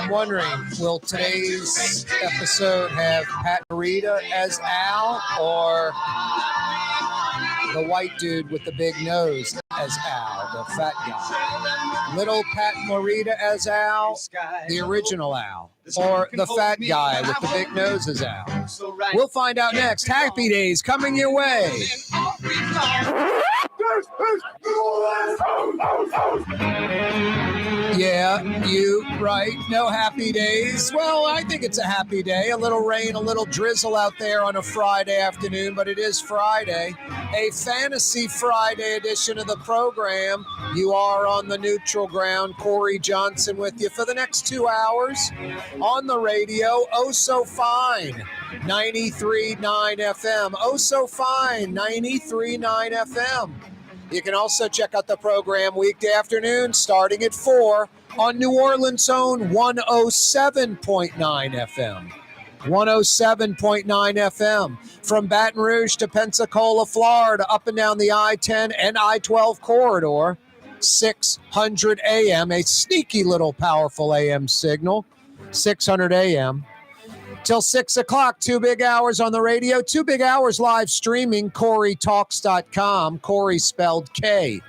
I'm wondering, will today's episode have Pat Morita as Al or the white dude with the big nose as Al, the fat guy? Little Pat Morita as Al, the original Al, or the fat guy with the big nose as Al? We'll find out next. Happy Days coming your way. Yeah, you right. No happy days. Well, I think it's a happy day. A little rain, a little drizzle out there on a Friday afternoon, but it is Friday. A Fantasy Friday edition of the program. You are on the neutral ground. Corey Johnson with you for the next 2 hours on the radio. Oh, so fine. 93.9 FM. Oh, so fine. 93.9 FM. You can also check out the program weekday afternoon starting at 4 on New Orleans' own 107.9 FM. 107.9 FM. From Baton Rouge to Pensacola, Florida, up and down the I-10 and I-12 corridor. 600 AM, a sneaky little powerful AM signal. 600 AM. Till 6 o'clock, 2 big hours on the radio, 2 big hours live streaming, CareTalks.com. Corey spelled K-A-A-R-E,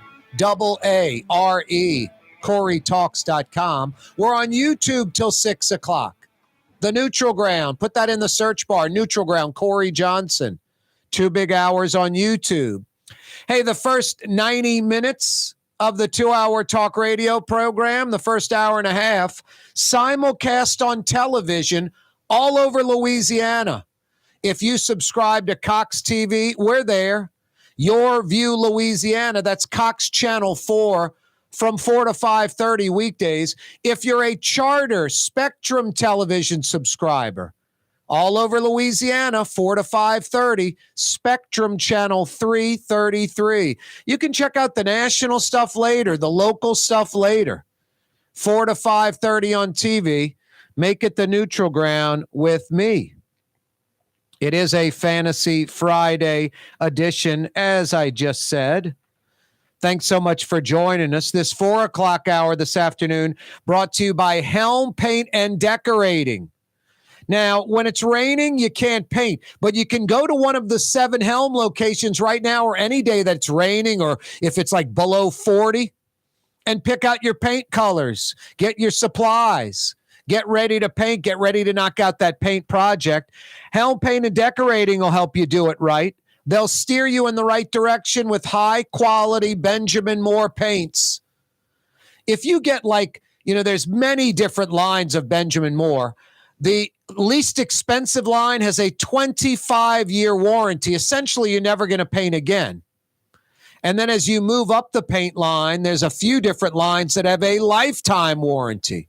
CareTalks.com. We're on YouTube till 6 o'clock. The Neutral Ground, put that in the search bar, Neutral Ground, Corey Johnson. 2 big hours on YouTube. Hey, the first 90 minutes of the 2-hour talk radio program, the first hour and a half, simulcast on television all over Louisiana. If you subscribe to Cox TV, we're there. Your View Louisiana, that's Cox Channel 4 from 4 to 5:30 weekdays. If you're a Charter Spectrum television subscriber, all over Louisiana, 4 to 5:30, Spectrum Channel 333. You can check out the national stuff later, the local stuff later. 4 to 5:30 on TV. Make it the Neutral Ground with me. It is a Fantasy Friday edition, as I just said. Thanks so much for joining us. This 4 o'clock hour this afternoon brought to you by Helm Paint and Decorating. Now, when it's raining, you can't paint, but you can go to one of the 7 Helm locations right now or any day that it's raining or if it's like below 40 and pick out your paint colors, get your supplies. Get ready to paint. Get ready to knock out that paint project. Helm Paint and Decorating will help you do it right. They'll steer you in the right direction with high-quality Benjamin Moore paints. If you get there's many different lines of Benjamin Moore. The least expensive line has a 25-year warranty. Essentially, you're never going to paint again. And then as you move up the paint line, there's a few different lines that have a lifetime warranty.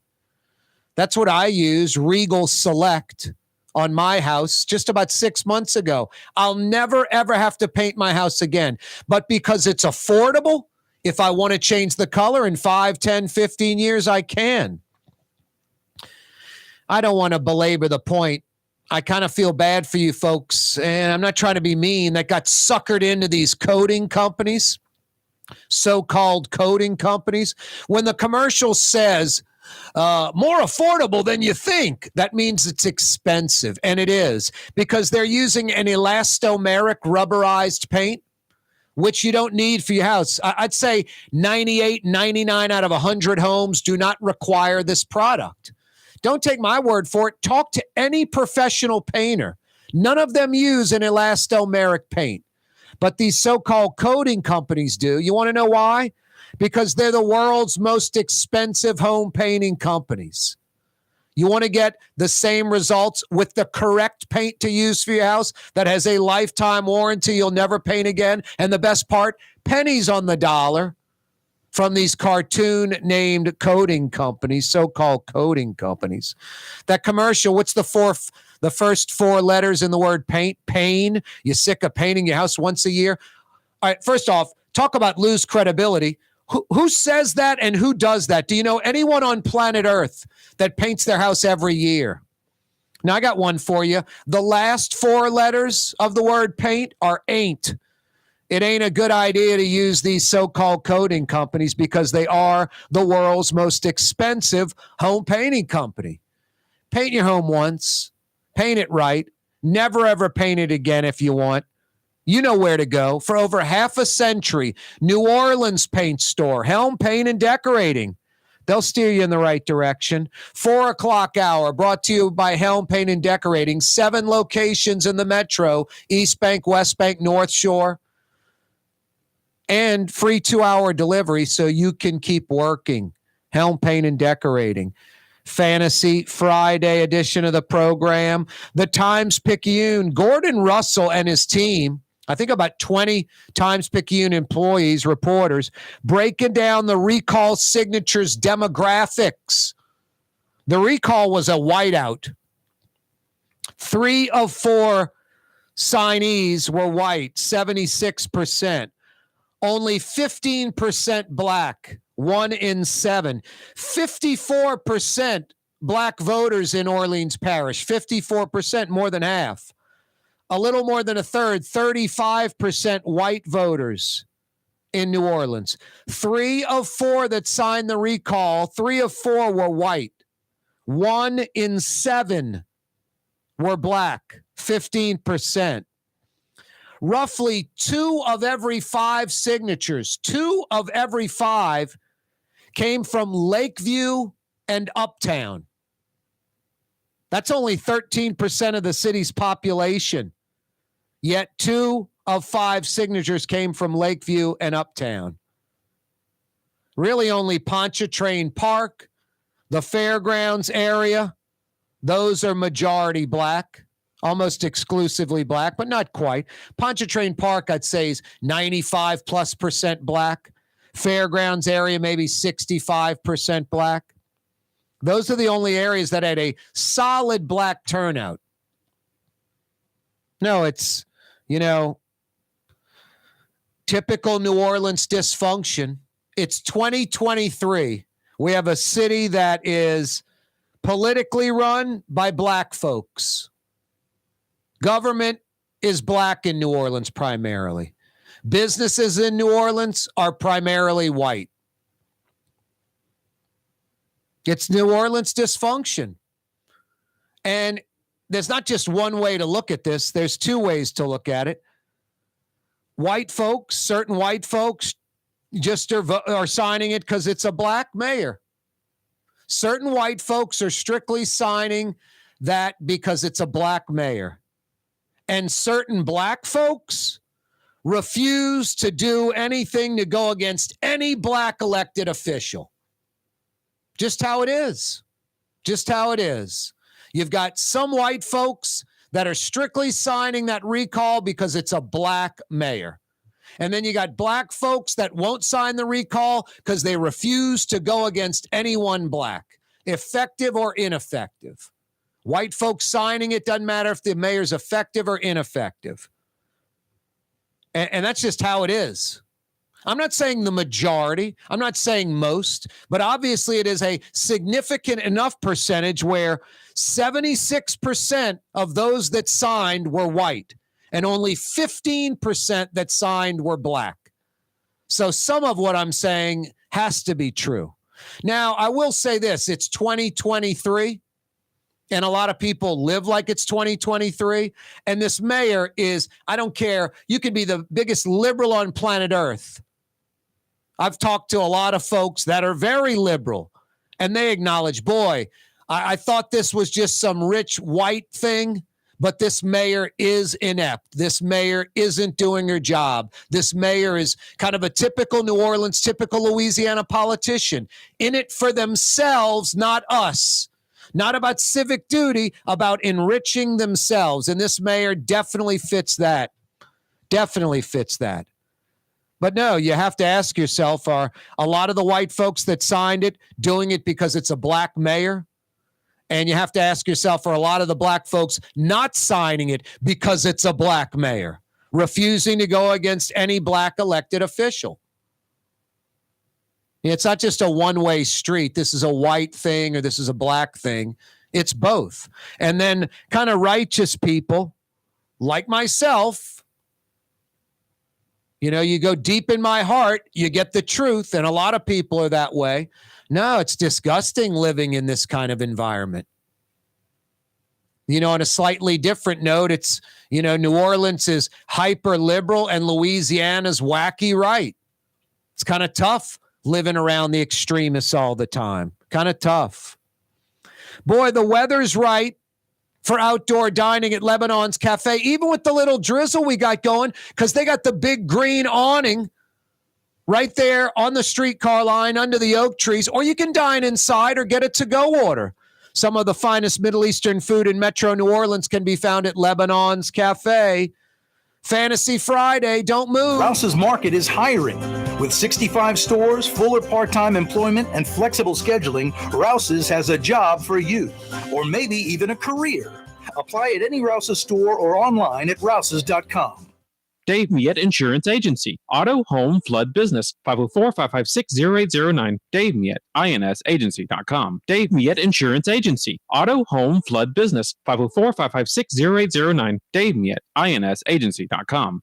That's what I use, Regal Select, on my house just about 6 months ago. I'll never, ever have to paint my house again. But because it's affordable, if I want to change the color in 5, 10, 15 years, I can. I don't want to belabor the point. I kind of feel bad for you folks, and I'm not trying to be mean, that got suckered into these coating companies, so-called coating companies. When the commercial says, more affordable than you think, that means it's expensive, and it is, because they're using an elastomeric rubberized paint, which you don't need for your house. I'd say 98, 99 out of 100 homes do not require this product. Don't take my word for it. Talk to any professional painter. None of them use an elastomeric paint, but these so-called coating companies do. You want to know why? Because they're the world's most expensive home painting companies. You want to get the same results with the correct paint to use for your house that has a lifetime warranty, you'll never paint again. And the best part, pennies on the dollar from these cartoon-named coating companies, so-called coating companies. That commercial, what's the first 4 letters in the word paint? Pain. You sick of painting your house once a year? All right, first off, talk about lose credibility. Who says that and who does that? Do you know anyone on planet Earth that paints their house every year? Now, I got one for you. The last 4 letters of the word paint are ain't. it ain't a good idea to use these so-called coating companies because they are the world's most expensive home painting company. Paint your home once, paint it right, never ever paint it again if you want. You know where to go. For over half a century, New Orleans Paint Store, Helm Paint and Decorating. They'll steer you in the right direction. 4 o'clock hour brought to you by Helm Paint and Decorating. 7 locations in the metro, East Bank, West Bank, North Shore. And free 2-hour delivery so you can keep working. Helm Paint and Decorating. Fantasy Friday edition of the program. The Times-Picayune, Gordon Russell and his team, I think about 20 Times-Picayune employees, reporters, breaking down the recall signatures demographics. The recall was a whiteout. 3 of 4 signees were white, 76%. Only 15% black, 1 in 7. 54% black voters in Orleans Parish, 54%, more than half. A little more than a third, 35% white voters in New Orleans. 3 of 4 that signed the recall, 3 of 4 were white. 1 in 7 were black, 15%. Roughly 2 of every 5 signatures, 2 of every 5 came from Lakeview and Uptown. That's only 13% of the city's population. Yet 2 of 5 signatures came from Lakeview and Uptown. Really only Pontchartrain Park, the Fairgrounds area, those are majority black. Almost exclusively black, but not quite. Pontchartrain Park, I'd say, is 95+% black. Fairgrounds area, maybe 65% black. Those are the only areas that had a solid black turnout. No, it's, typical New Orleans dysfunction. It's 2023. We have a city that is politically run by black folks. Government is black in New Orleans primarily. Businesses in New Orleans are primarily white. It's New Orleans dysfunction. And there's not just one way to look at this. There's 2 ways to look at it. White folks, certain white folks, just are signing it because it's a black mayor. Certain white folks are strictly signing that because it's a black mayor. And certain black folks refuse to do anything to go against any black elected official. Just how it is. Just how it is. You've got some white folks that are strictly signing that recall because it's a black mayor. And then you got black folks that won't sign the recall because they refuse to go against anyone black, effective or ineffective. White folks signing it, doesn't matter if the mayor's effective or ineffective. And that's just how it is. I'm not saying the majority. I'm not saying most. But obviously it is a significant enough percentage where 76% of those that signed were white and only 15% that signed were black. So some of what I'm saying has to be true. Now, I will say this. It's 2023. And a lot of people live like it's 2023. And this mayor is, I don't care, you could be the biggest liberal on planet Earth. I've talked to a lot of folks that are very liberal, and they acknowledge, boy, I thought this was just some rich white thing, but this mayor is inept. This mayor isn't doing her job. This mayor is kind of a typical New Orleans, typical Louisiana politician, in it for themselves, not us. Not about civic duty, about enriching themselves. And this mayor definitely fits that. Definitely fits that. But no, you have to ask yourself, are a lot of the white folks that signed it doing it because it's a black mayor? And you have to ask yourself, are a lot of the black folks not signing it because it's a black mayor, refusing to go against any black elected official? It's not just a one-way street. This is a white thing or this is a black thing. It's both. And then kind of righteous people like myself You know, you go deep in my heart, you get the truth, and a lot of people are that way. No, it's disgusting living in this kind of environment. You know, on a slightly different note, it's, you know, New Orleans is hyper liberal and Louisiana's wacky right. It's kind of tough living around the extremists all the time. Kind of tough. Boy, the weather's right for outdoor dining at Lebanon's Cafe, even with the little drizzle we got going, because they got the big green awning right there on the streetcar line under the oak trees, or you can dine inside or get a to-go order. Some of the finest Middle Eastern food in Metro New Orleans can be found at Lebanon's Cafe. Fantasy Friday, don't move. Rouse's Market is hiring. With 65 stores, full or part-time employment, and flexible scheduling, Rouse's has a job for you, or maybe even a career. Apply at any Rouse's store or online at rouses.com. Dave Miette Insurance Agency. Auto, home, flood, business. 504-556-0809. Dave Miette, insagency.com. Dave Miette Insurance Agency. Auto, home, flood, business. 504-556-0809. Dave Miette, insagency.com.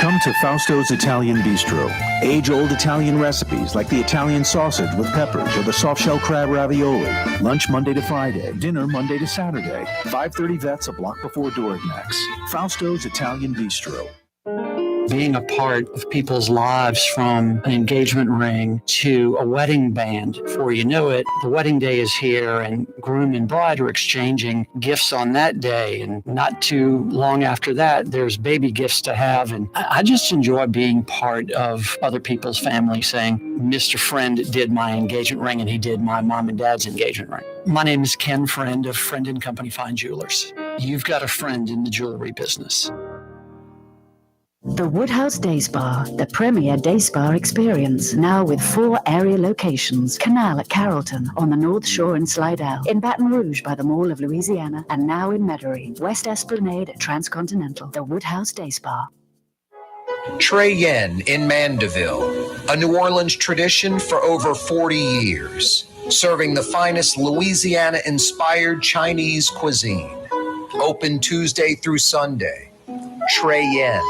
Come to Fausto's Italian Bistro. Age-old Italian recipes like the Italian sausage with peppers or the soft-shell crab ravioli. Lunch Monday to Friday. Dinner Monday to Saturday. 530 Vets, a block before Dorignax. Fausto's Italian Bistro. Being a part of people's lives, from an engagement ring to a wedding band. Before you know it, the wedding day is here and groom and bride are exchanging gifts on that day. And not too long after that, there's baby gifts to have. And I just enjoy being part of other people's family, saying, Mr. Friend did my engagement ring and he did my mom and dad's engagement ring. My name is Ken Friend of Friend & Company Fine Jewelers. You've got a friend in the jewelry business. The Woodhouse Day Spa, the premier day spa experience, now with 4 area locations. Canal at Carrollton, on the North Shore and Slidell, in Baton Rouge by the Mall of Louisiana, and now in Metairie, West Esplanade at Transcontinental. The Woodhouse Day Spa. Trey Yen in Mandeville, a New Orleans tradition for over 40 years, serving the finest Louisiana-inspired Chinese cuisine. Open Tuesday through Sunday. Trey Yen.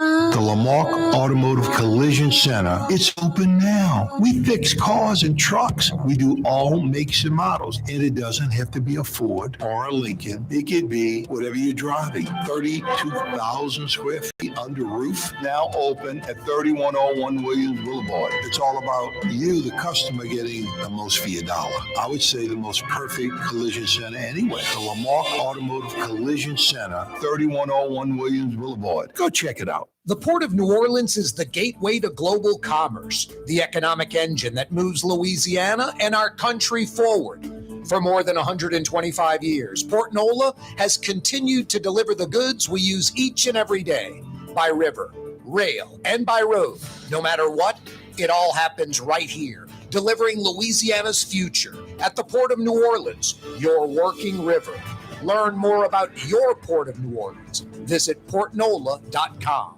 The Lamarck Automotive Collision Center, it's open now. We fix cars and trucks. We do all makes and models. And it doesn't have to be a Ford or a Lincoln. It could be whatever you're driving. 32,000 square feet under roof. Now open at 3101 Williams Boulevard. It's all about you, the customer, getting the most for your dollar. I would say the most perfect collision center anyway. The Lamarck Automotive Collision Center, 3101 Williams Boulevard. Go check it out. The Port of New Orleans is the gateway to global commerce, the economic engine that moves Louisiana and our country forward. For more than 125 years, Port NOLA has continued to deliver the goods we use each and every day, by river, rail, and by road. No matter what, it all happens right here, delivering Louisiana's future at the Port of New Orleans, your working river. Learn more about your Port of New Orleans. Visit portnola.com.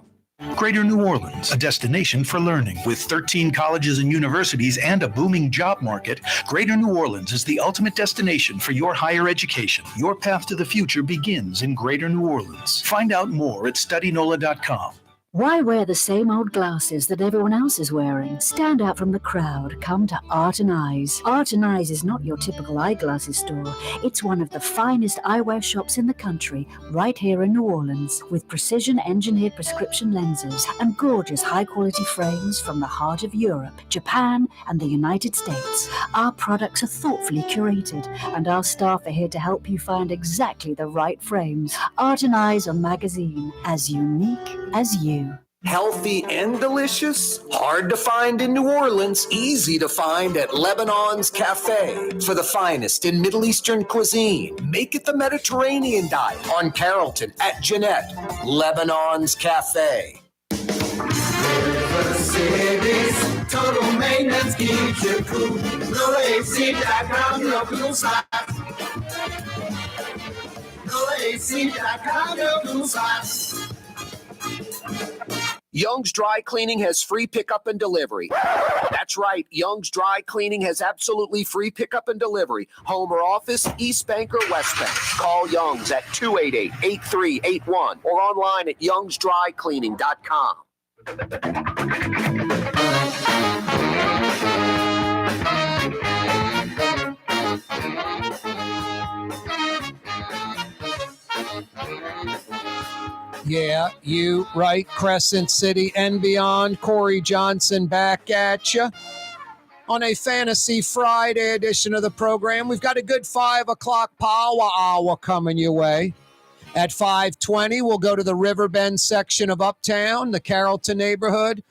Greater New Orleans, a destination for learning. With 13 colleges and universities and a booming job market, Greater New Orleans is the ultimate destination for your higher education. Your path to the future begins in Greater New Orleans. Find out more at studynola.com. Why wear the same old glasses that everyone else is wearing? Stand out from the crowd. Come to Art and Eyes. Art and Eyes is not your typical eyeglasses store. It's one of the finest eyewear shops in the country, right here in New Orleans, with precision-engineered prescription lenses and gorgeous high-quality frames from the heart of Europe, Japan, and the United States. Our products are thoughtfully curated, and our staff are here to help you find exactly the right frames. Art and Eyes are magazine, as unique as you. Healthy and delicious, hard to find in New Orleans, easy to find at Lebanon's Cafe. For the finest in Middle Eastern cuisine, make it the Mediterranean diet. On Carrollton at Jeanette, Lebanon's Cafe. River Cities, total maintenance keeps you cool. NOLAAC.com, your blue side. NOLAAC.com, your blue side. Young's Dry Cleaning has free pickup and delivery. That's right. Young's Dry Cleaning has absolutely free pickup and delivery. Home or office, East Bank or West Bank. Call Young's at 288-8381 or online at youngsdrycleaning.com. Yeah, you right, Crescent City and beyond. Corey Johnson back at you on a Fantasy Friday edition of the program. We've got a good 5 o'clock power hour coming your way. At 5:20, we'll go to the Riverbend section of Uptown, the Carrollton neighborhood,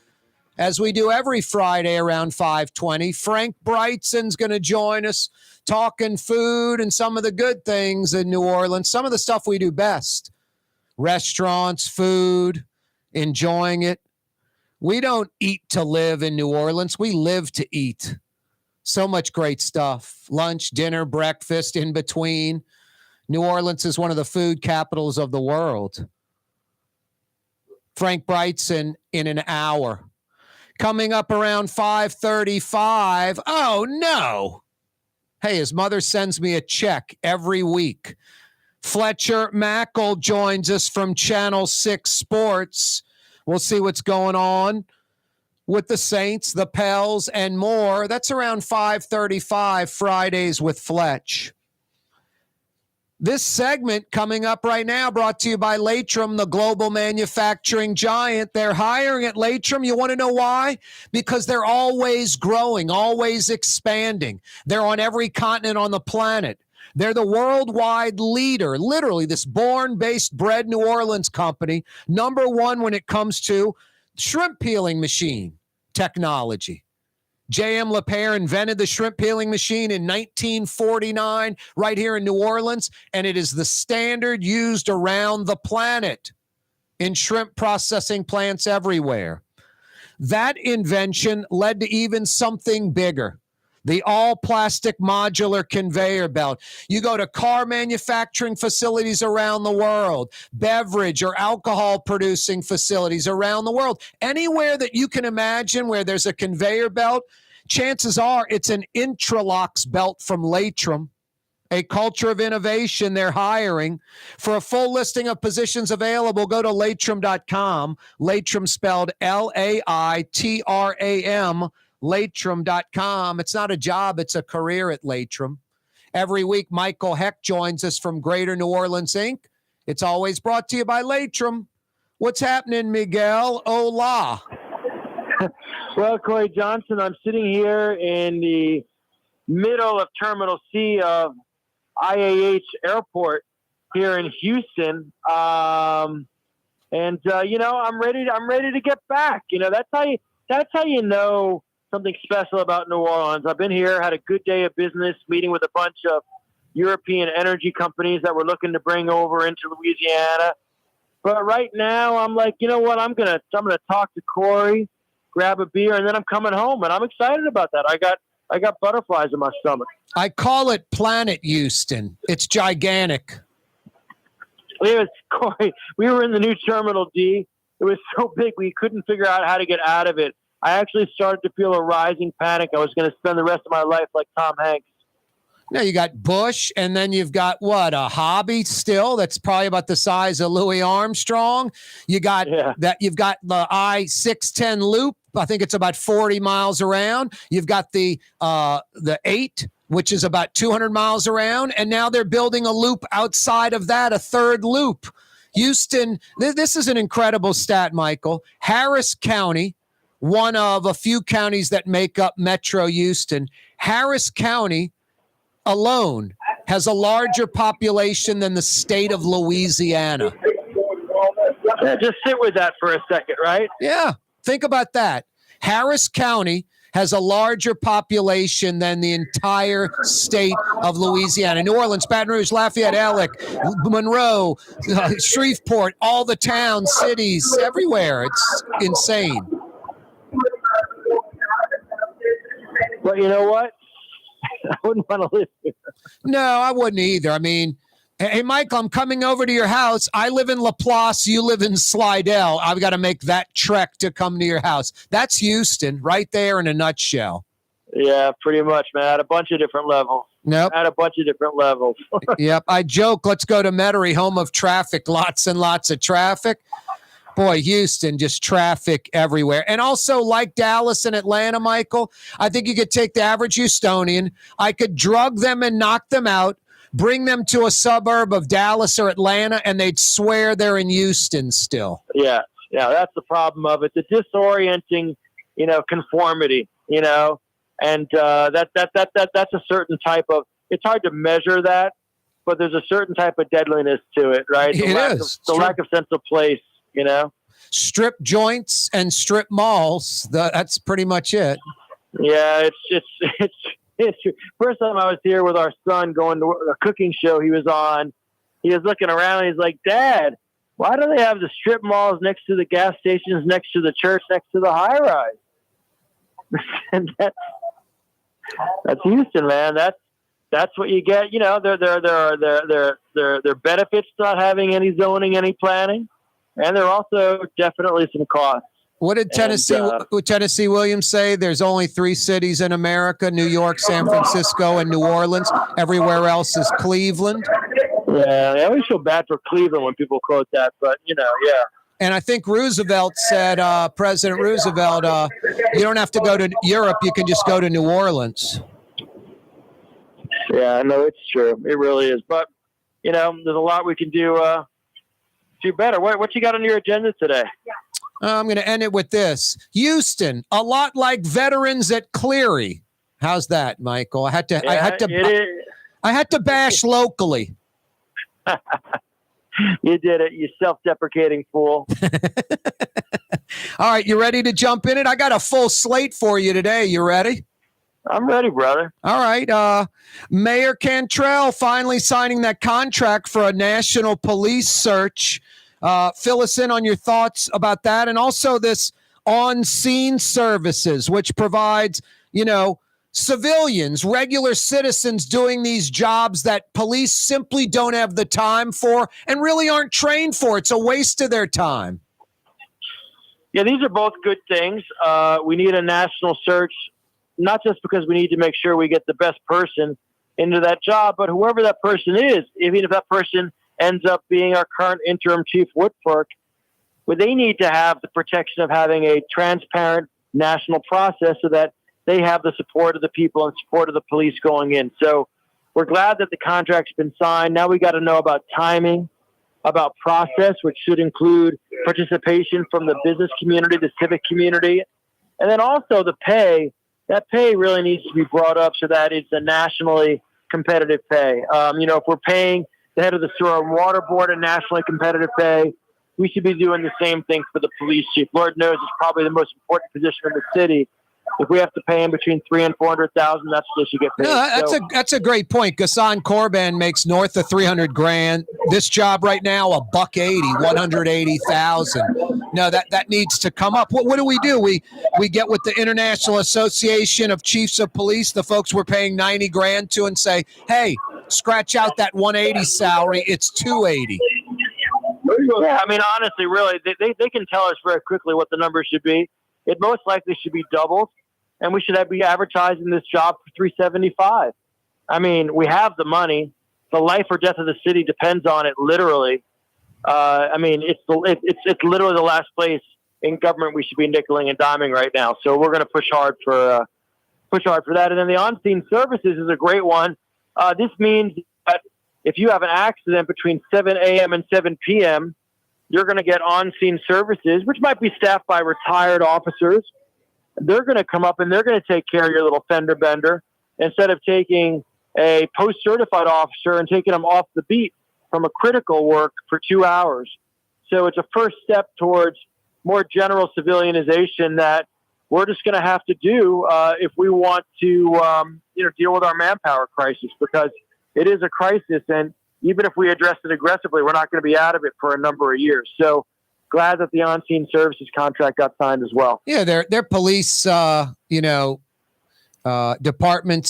as we do every Friday around 5:20. Frank Brigtsen's going to join us talking food and some of the good things in New Orleans, some of the stuff we do best. Restaurants, food, enjoying it. We don't eat to live in New Orleans. We live to eat. So much great stuff. Lunch, dinner, breakfast, in between. New Orleans is one of the food capitals of the world. Frank Brigtsen in an hour. Coming up around 5:35. Oh, no. Hey, his mother sends me a check every week. Fletcher Mackel joins us from Channel 6 Sports. We'll see what's going on with the Saints, the Pels, and more. That's around 5:35 Fridays with Fletch. This segment coming up right now brought to you by Latrim, the global manufacturing giant. They're hiring at Latrim. You want to know why? Because they're always growing, always expanding. They're on every continent on the planet. They're the worldwide leader, literally this Bourne-based bred New Orleans company, number one when it comes to shrimp peeling machine technology. J.M. LePere invented the shrimp peeling machine in 1949 right here in New Orleans, and it is the standard used around the planet in shrimp processing plants everywhere. That invention led to even something bigger. The all-plastic modular conveyor belt. You go to car manufacturing facilities around the world, beverage or alcohol-producing facilities around the world. Anywhere that you can imagine where there's a conveyor belt, chances are it's an Intralox belt from Latrim, a culture of innovation they're hiring. For a full listing of positions available, go to latrim.com. Latrim spelled L-A-I-T-R-A-M. Latrim.com. It's not a job, it's a career at Latrim. Every week, Michael Hecht joins us from Greater New Orleans, Inc. It's always brought to you by Latrim. What's happening, Miguel? Hola. Well, Corey Johnson, I'm sitting here in the middle of Terminal C of IAH Airport here in Houston. I'm ready to get back. That's how you know something special about New Orleans. I've been here, had a good day of business, meeting with a bunch of European energy companies that we're looking to bring over into Louisiana. But right now, I'm like, you know what? I'm gonna talk to Corey, grab a beer, and then I'm coming home, and I'm excited about that. I got butterflies in my stomach. I call it Planet Houston. It's gigantic. Corey, we were in the new Terminal D. It was so big we couldn't figure out how to get out of it. I actually started to feel a rising panic. I was going to spend the rest of my life like Tom Hanks. Now you got Bush, and then you've got a hobby still that's probably about the size of Louis Armstrong. You got You've got the I-610 loop. I think it's about 40 miles around. You've got the 8, which is about 200 miles around, and now they're building a loop outside of that, a third loop. Houston, this is an incredible stat, Michael. Harris County, one of a few counties that make up Metro Houston, Harris County alone has a larger population than the state of Louisiana. Yeah, just sit with that for a second, right? Yeah, think about that. Harris County has a larger population than the entire state of Louisiana. New Orleans, Baton Rouge, Lafayette, Alec, Monroe, Shreveport, all the towns, cities, everywhere. It's insane. But you know what? I wouldn't want to live here. No, I wouldn't either. I mean, hey, Michael, I'm coming over to your house. I live in Laplace. You live in Slidell. I've got to make that trek to come to your house. That's Houston right there in a nutshell. Yeah, pretty much, man. At a bunch of different levels. Nope. At a bunch of different levels. Yep. I joke, let's go to Metairie, home of traffic, lots and lots of traffic. Boy, Houston, just traffic everywhere. And also, like Dallas and Atlanta, Michael, I think you could take the average Houstonian. I could drug them and knock them out, bring them to a suburb of Dallas or Atlanta, and they'd swear they're in Houston still. Yeah, that's the problem of it. The disorienting, conformity, and that's a certain type of. It's hard to measure that, but there's a certain type of deadliness to it, right? The lack of sense of place. Strip joints and strip malls. That's pretty much it. Yeah, it's first time I was here with our son going to a cooking show he was on. He was looking around and he's like, Dad, why do they have the strip malls next to the gas stations, next to the church, next to the high rise? And that's Houston, man. That's what you get. There are benefits to not having any zoning, any planning. And there are also definitely some costs. What did Tennessee Williams say? There's only 3 cities in America: New York, San Francisco, and New Orleans. Everywhere else is Cleveland. Yeah, I always feel bad for Cleveland when people quote that, but yeah. And I think Roosevelt said, President Roosevelt, you don't have to go to Europe; you can just go to New Orleans. Yeah, I know it's true. It really is. But there's a lot we can do better. What you got on your agenda today? I'm going to end it with this. Houston, a lot like veterans at Cleary. How's that, Michael? I had to bash locally. You did it, you self-deprecating fool. All right, you ready to jump in it? I got a full slate for you today. You ready? I'm ready, brother. All right. Mayor Cantrell finally signing that contract for a national police search. Fill us in on your thoughts about that. And also this on-scene services, which provides, civilians, regular citizens doing these jobs that police simply don't have the time for and really aren't trained for. It's a waste of their time. Yeah, these are both good things. We need a national search, not just because we need to make sure we get the best person into that job, but whoever that person is, even if that person ends up being our current interim chief Woodfork, they need to have the protection of having a transparent national process so that they have the support of the people and support of the police going in. So we're glad that the contract's been signed. Now we got to know about timing, about process, which should include participation from the business community, the civic community, and then also the pay. That pay really needs to be brought up so that it's a nationally competitive pay. If we're paying the head of the sewer and water board a nationally competitive pay, we should be doing the same thing for the police chief. Lord knows it's probably the most important position in the city. If we have to pay him between $300,000 and $400,000, that's what they should get paid. No, that's a great point. Gassan Corban makes north of $300,000. This job right now, $180,000. No, that needs to come up. What do? We get with the International Association of Chiefs of Police, the folks we're paying $90,000 to, and say, hey, scratch out that 180 salary. It's 280. Yeah, I mean, honestly, really, they can tell us very quickly what the number should be. It most likely should be doubled, and we should be advertising this job for $375. I mean, we have the money. The life or death of the city depends on it, literally. It's literally the last place in government we should be nickeling and diming right now. So we're going to push hard for that. And then the on-scene services is a great one. This means that if you have an accident between 7 a.m. and 7 p.m., you're going to get on-scene services, which might be staffed by retired officers. They're going to come up and they're going to take care of your little fender bender instead of taking a post-certified officer and taking them off the beat from a critical work for 2 hours. So it's a first step towards more general civilianization that we're just going to have to do if we want to deal with our manpower crisis, because it is a crisis. And even if we address it aggressively, we're not going to be out of it for a number of years. So glad that the on-scene services contract got signed as well. Yeah, they're police, departments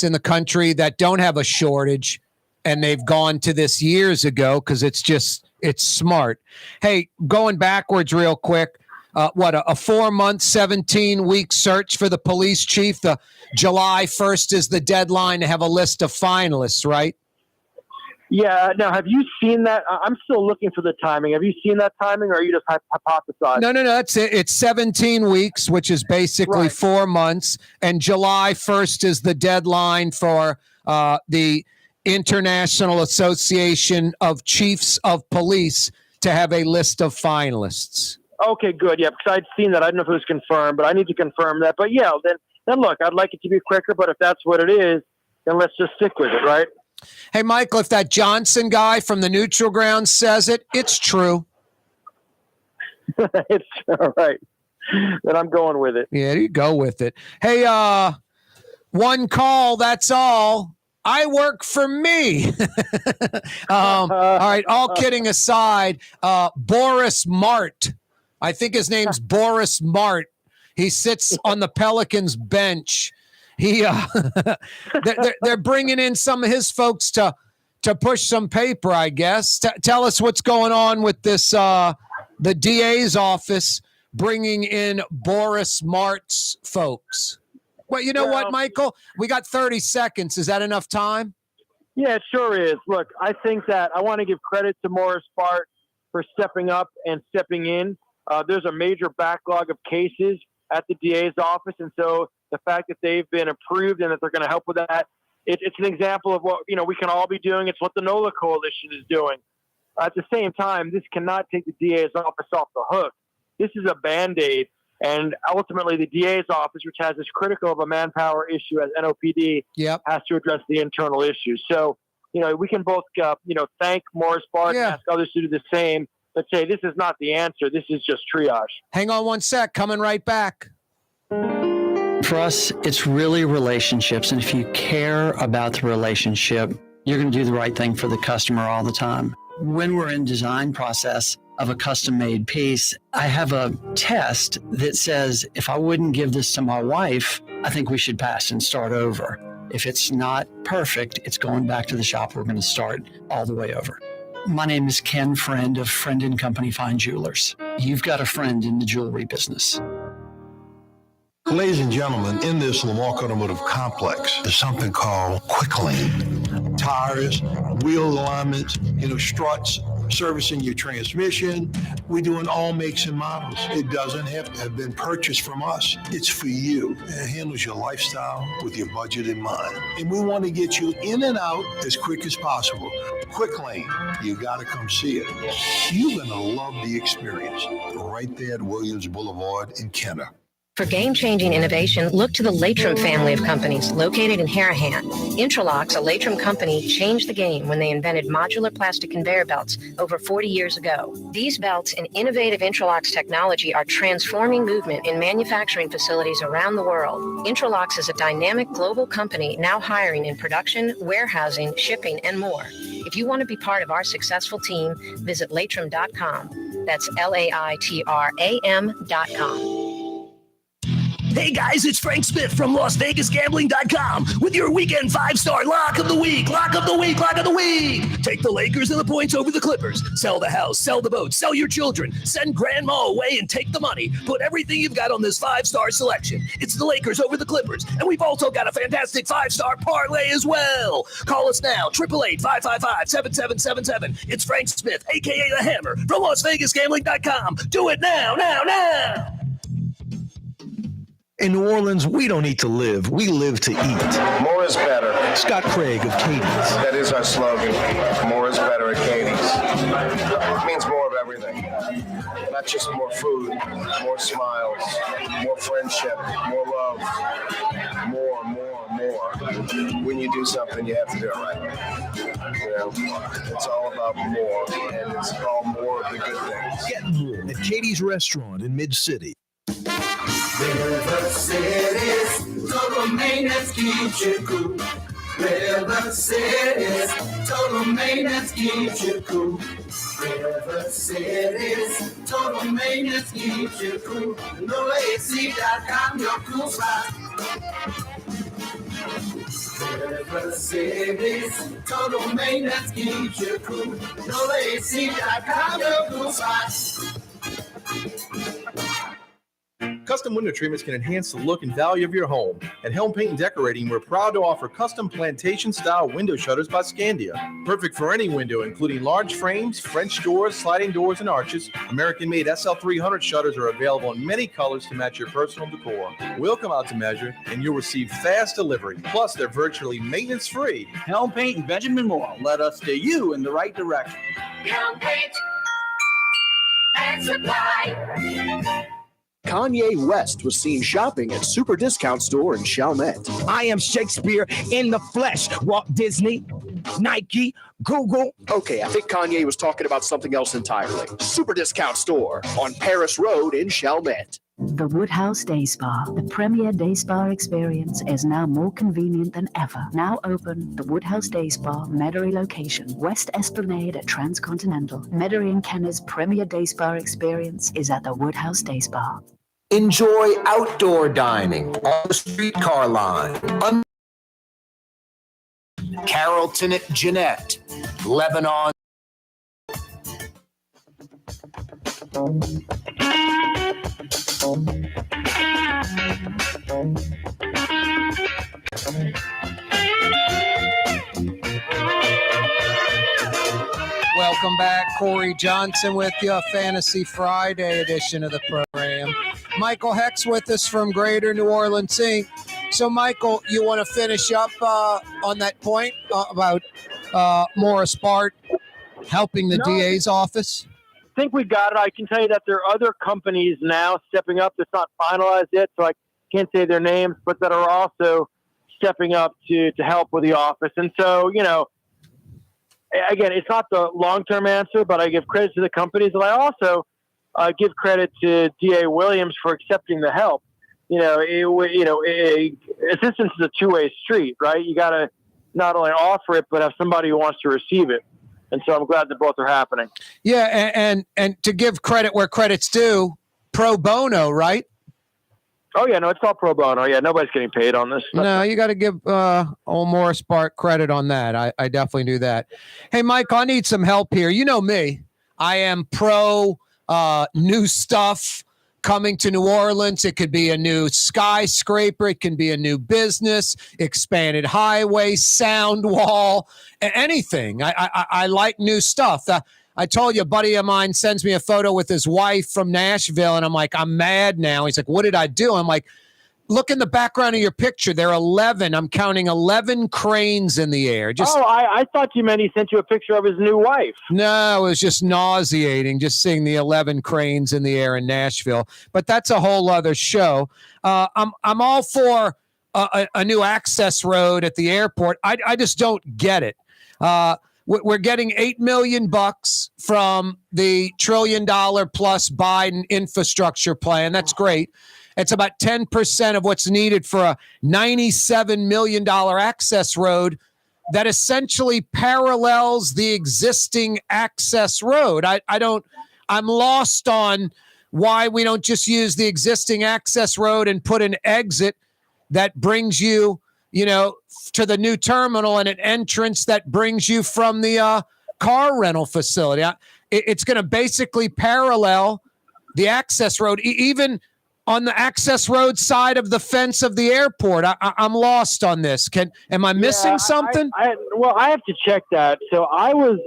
in the country that don't have a shortage, and they've gone to this years ago because it's smart. Hey, going backwards real quick, a 4-month, 17-week search for the police chief. The July 1st is the deadline to have a list of finalists, right? Yeah. Now, have you seen that? I'm still looking for the timing. Have you seen that timing, or are you just hypothesizing? No. That's it. It's 17 weeks, which is basically 4 months. And July 1st is the deadline for the International Association of Chiefs of Police to have a list of finalists. Okay, good. Yeah, because I'd seen that. I don't know if it was confirmed, but I need to confirm that. But yeah, then look, I'd like it to be quicker, but if that's what it is, then let's just stick with it, right? Hey, Michael, if that Johnson guy from the neutral ground says it, it's true. It's all right. Then I'm going with it. Yeah, you go with it. Hey, one call, that's all. I work for me. All right, all kidding aside, Boris Mart. I think his name's Boris Mart. He sits on the Pelicans bench. He they're bringing in some of his folks to push some paper, I guess. Tell us what's going on with this the DA's office bringing in Boris Mart's folks. Well, you know what, Michael? We got 30 seconds. Is that enough time? Yeah, it sure is. Look, I think that I want to give credit to Morris Bart for stepping up and stepping in. There's a major backlog of cases at the DA's office, and so the fact that they've been approved and that they're going to help with that, it's an example of what we can all be doing. It's what the NOLA Coalition is doing. At the same time, this cannot take the DA's office off the hook. This is a Band-Aid, and ultimately the DA's office, which has as critical of a manpower issue as NOPD, has to address the internal issues. So, we can both, thank Morris Bart and ask others to do the same, but say this is not the answer. This is just triage. Hang on one sec. Coming right back. For us, it's really relationships. And if you care about the relationship, you're going to do the right thing for the customer all the time. When we're in design process of a custom-made piece, I have a test that says, if I wouldn't give this to my wife, I think we should pass and start over. If it's not perfect, it's going back to the shop. We're going to start all the way over. My name is Ken Friend of Friend & Company Fine Jewelers. You've got a friend in the jewelry business. Ladies and gentlemen, in this Lamarck Automotive Complex, there's something called Quick Lane. Tires, wheel alignments, struts, servicing your transmission. We're doing all makes and models. It doesn't have to have been purchased from us. It's for you. It handles your lifestyle with your budget in mind. And we want to get you in and out as quick as possible. Quick Lane, you got to come see it. You're going to love the experience. Right there at Williams Boulevard in Kenner. For game-changing innovation, look to the Latrim family of companies located in Harahan. Intralocks, a Latrim company, changed the game when they invented modular plastic conveyor belts over 40 years ago. These belts and innovative Intralocks technology are transforming movement in manufacturing facilities around the world. Intralocks is a dynamic global company now hiring in production, warehousing, shipping, and more. If you want to be part of our successful team, visit Latrim.com. That's LAITRAM.com. Hey guys, it's Frank Smith from LasVegasGambling.com with your weekend 5-star lock of the week. Lock of the week. Take the Lakers and the points over the Clippers. Sell the house, sell the boat, sell your children. Send grandma away and take the money. Put everything you've got on this 5-star selection. It's the Lakers over the Clippers. And we've also got a fantastic 5-star parlay as well. Call us now, 888-555-7777. It's Frank Smith, a.k.a. The Hammer, from LasVegasGambling.com. Do it now. In New Orleans, we don't eat to live. We live to eat. More is better. Scott Craig of Katie's. That is our slogan. More is better at Katie's. It means more of everything. Not just more food, more smiles, more friendship, more love, more. When you do something, you have to do it right. It's all about more, and it's all more of the good things. Get more at Katie's Restaurant in Mid-City. River City's total maintenance keeps you cool. River City's total maintenance keeps you cool. River City's total maintenance keeps you cool. NOLAAC.com, your cool spot. River City's total maintenance keeps you cool. NOLAAC.com, your cool spot. Custom window treatments can enhance the look and value of your home. At Helm Paint and Decorating, we're proud to offer custom plantation-style window shutters by Scandia. Perfect for any window, including large frames, French doors, sliding doors, and arches. American-made SL300 shutters are available in many colors to match your personal decor. We'll come out to measure, and you'll receive fast delivery. Plus, they're virtually maintenance-free. Helm Paint and Benjamin Moore led us steer you in the right direction. Helm Paint and Supply. Kanye West was seen shopping at Super Discount Store in Chalmette. I am Shakespeare in the flesh. Walt Disney, Nike, Google. Okay, I think Kanye was talking about something else entirely. Super Discount Store on Paris Road in Chalmette. The Woodhouse Day Spa, the premier day spa experience, is now more convenient than ever. Now open, the Woodhouse Day Spa, Metairie location, West Esplanade at Transcontinental. Metairie and Kenner's premier day spa experience is at the Woodhouse Day Spa. Enjoy outdoor dining on the streetcar line. Carrollton at Jeanette, Lebanon. Welcome back. Corey Johnson with you, Fantasy Friday edition of the program. Michael Hecht's with us from Greater New Orleans Inc. So, Michael, you want to finish up on that point about Morris Bart helping the DA's office? I think we got it. I can tell you that there are other companies now stepping up that's not finalized yet, so I can't say their names, but that are also stepping up to help with the office. And so, you know, again, it's not the long-term answer, but I give credit to the companies, and I also give credit to DA Williams for accepting the help. Assistance is a two-way street, right? You got to not only offer it, but have somebody who wants to receive it. And so I'm glad that both are happening. Yeah, and to give credit where credit's due, pro bono, right? Oh, yeah, no, it's all pro bono. Yeah, nobody's getting paid on this. No, you got to give old Morris Bart credit on that. I definitely do that. Hey, Mike, I need some help here. You know me. I am pro new stuff coming to New Orleans. It could be a new skyscraper. It can be a new business, expanded highway, sound wall, anything. I like new stuff. I told you a buddy of mine sends me a photo with his wife from Nashville, and I'm like, I'm mad now. He's like, what did I do? I'm like, look in the background of your picture. There are 11. I'm counting 11 cranes in the air. I thought you meant he sent you a picture of his new wife. No, it was just nauseating just seeing the 11 cranes in the air in Nashville. But that's a whole other show. I'm all for a new access road at the airport. I just don't get it. We're getting $8 million from the $1 trillion plus Biden infrastructure plan. That's great. It's about 10% of what's needed for a $97 million access road that essentially parallels the existing access road. I'm lost on why we don't just use the existing access road and put an exit that brings you, to the new terminal and an entrance that brings you from the car rental facility. It's going to basically parallel the access road, even on the access road side of the fence of the airport. I'm lost on this. Am I missing something? I have to check that. So I was,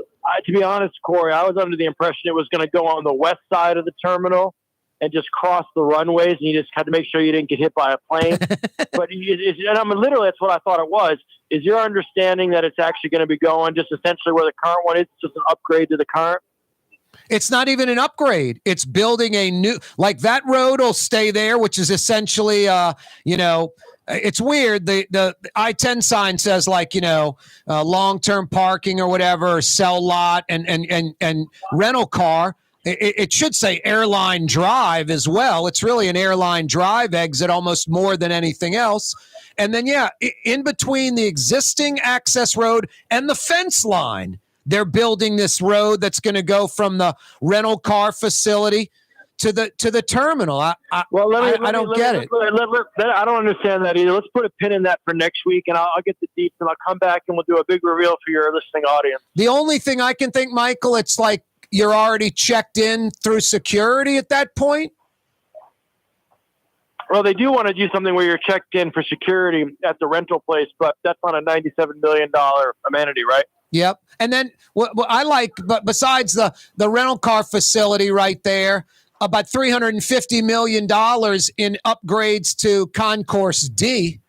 to be honest, Corey, I was under the impression it was going to go on the west side of the terminal and just cross the runways, and you just had to make sure you didn't get hit by a plane. But literally, that's what I thought it was. Is your understanding that it's actually going to be going just essentially where the current one is, just an upgrade to the current? It's not even an upgrade. It's building a new, like that road will stay there, which is essentially, it's weird. The I-10 sign says long-term parking or whatever, or sell lot and rental car. It should say airline drive as well. It's really an airline drive exit almost more than anything else. And then, in between the existing access road and the fence line, they're building this road that's going to go from the rental car facility to the terminal. I don't get it. I don't understand that either. Let's put a pin in that for next week, and I'll get the deets, and I'll come back and we'll do a big reveal for your listening audience. The only thing I can think, Michael, it's like you're already checked in through security at that point. Well, they do want to do something where you're checked in for security at the rental place, but that's on a $97 million amenity, right? Yep. And then what I like, but besides the rental car facility right there, about $350 million in upgrades to Concourse D.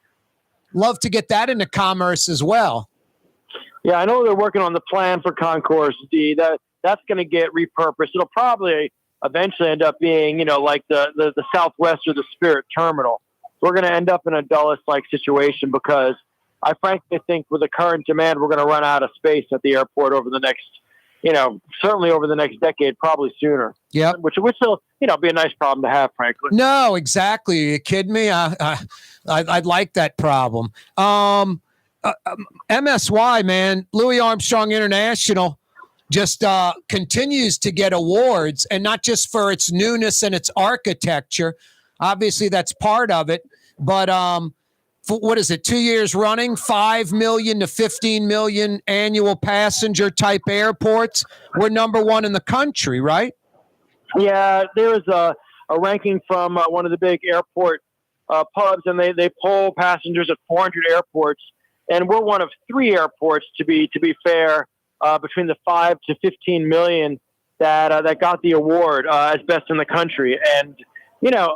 Love to get that into commerce as well. Yeah, I know they're working on the plan for Concourse D. That's going to get repurposed. It'll probably eventually end up being, like the Southwest or the Spirit Terminal. We're going to end up in a Dulles-like situation because I frankly think with the current demand, we're going to run out of space at the airport over the next, certainly over the next decade, probably sooner. Yeah, which will, be a nice problem to have, frankly. No, exactly. Are you kidding me? I'd like that problem. MSY, man, Louis Armstrong International just continues to get awards, and not just for its newness and its architecture. Obviously, that's part of it. But for, what is it, 2 years running, 5 million to 15 million annual passenger type airports? We're number one in the country, right? Yeah, there was a ranking from one of the big airport pubs, and they poll passengers at 400 airports, and we're one of 3 airports, to be fair, between the 5 to 15 million that got the award as best in the country. And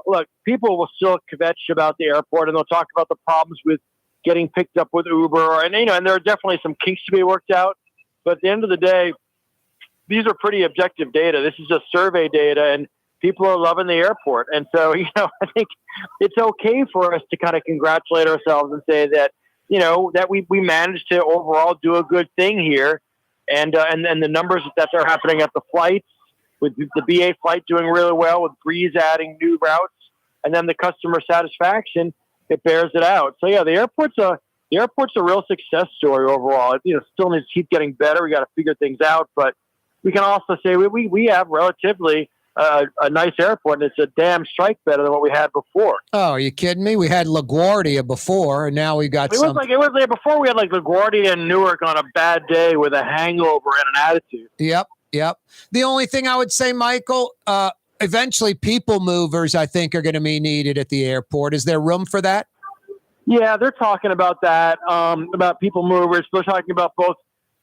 look, people will still kvetch about the airport, and they'll talk about the problems with getting picked up with Uber, and there are definitely some kinks to be worked out. But at the end of the day, these are pretty objective data. This is just survey data, and people are loving the airport. And so, I think it's okay for us to kind of congratulate ourselves and say that, that we managed to overall do a good thing here. And the numbers that are happening at the flights, with the BA flight doing really well, with Breeze adding new routes, and then the customer satisfaction, it bears it out. So yeah, the airport's a real success story overall. It still needs to keep getting better. We got to figure things out, but we can also say we have relatively a nice airport, and it's a damn strike better than what we had before. Oh, are you kidding me? We had LaGuardia before, and now we got It was like before we had like LaGuardia and Newark on a bad day with a hangover and an attitude. Yep. The only thing I would say, Michael, eventually people movers, I think, are going to be needed at the airport. Is there room for that? Yeah, they're talking about that, about people movers. They're talking about both,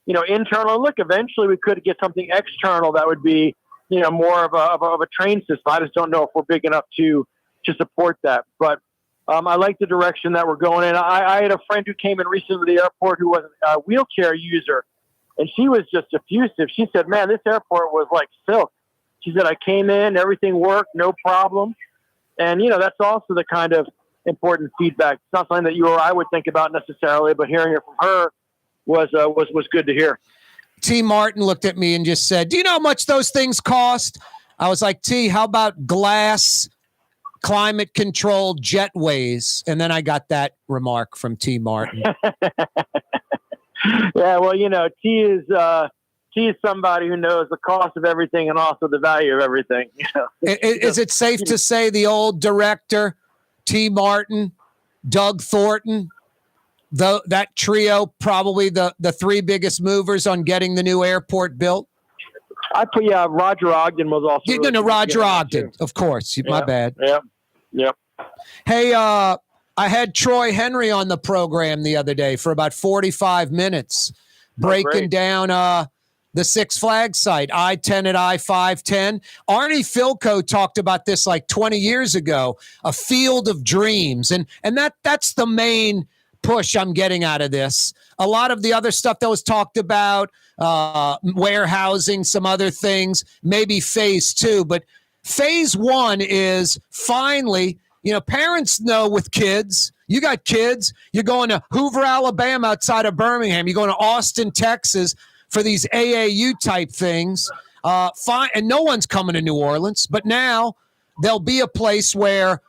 internal. Look, eventually we could get something external that would be, more of a train system. I just don't know if we're big enough to support that. But I like the direction that we're going in. I had a friend who came in recently to the airport who was a wheelchair user, and she was just effusive. She said, man, this airport was like silk. She said, I came in, everything worked, no problem. And, that's also the kind of important feedback. It's not something that you or I would think about necessarily, but hearing it from her was good to hear. T. Martin looked at me and just said, do you know how much those things cost? I was like, T, how about glass climate-controlled jetways? And then I got that remark from T. Martin. Yeah, well, T is somebody who knows the cost of everything and also the value of everything. Is it safe to say the old director, T. Martin, Doug Thornton, that trio, probably the 3 biggest movers on getting the new airport built? Roger Ogden was also. You're going to Roger Ogden, of course. My bad. Yep. Hey, I had Troy Henry on the program the other day for about 45 minutes, breaking down the Six Flags site, I-10 at I-510. Arnie Filko talked about this like 20 years ago, a field of dreams. And that's the main push I'm getting out of this. A lot of the other stuff that was talked about, warehousing, some other things, maybe phase 2. But phase 1 is finally, parents know with kids, you got kids, you're going to Hoover, Alabama outside of Birmingham. You're going to Austin, Texas for these AAU type things. Fine, and no one's coming to New Orleans. But now there'll be a place where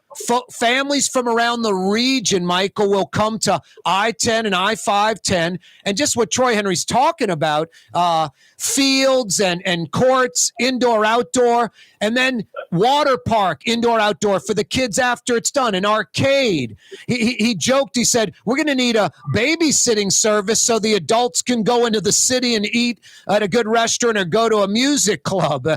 families from around the region, Michael, will come to I-10 and I-510. And just what Troy Henry's talking about, fields and courts, indoor, outdoor, and then water park, indoor, outdoor for the kids after it's done, an arcade. He joked, he said, we're going to need a babysitting service so the adults can go into the city and eat at a good restaurant or go to a music club.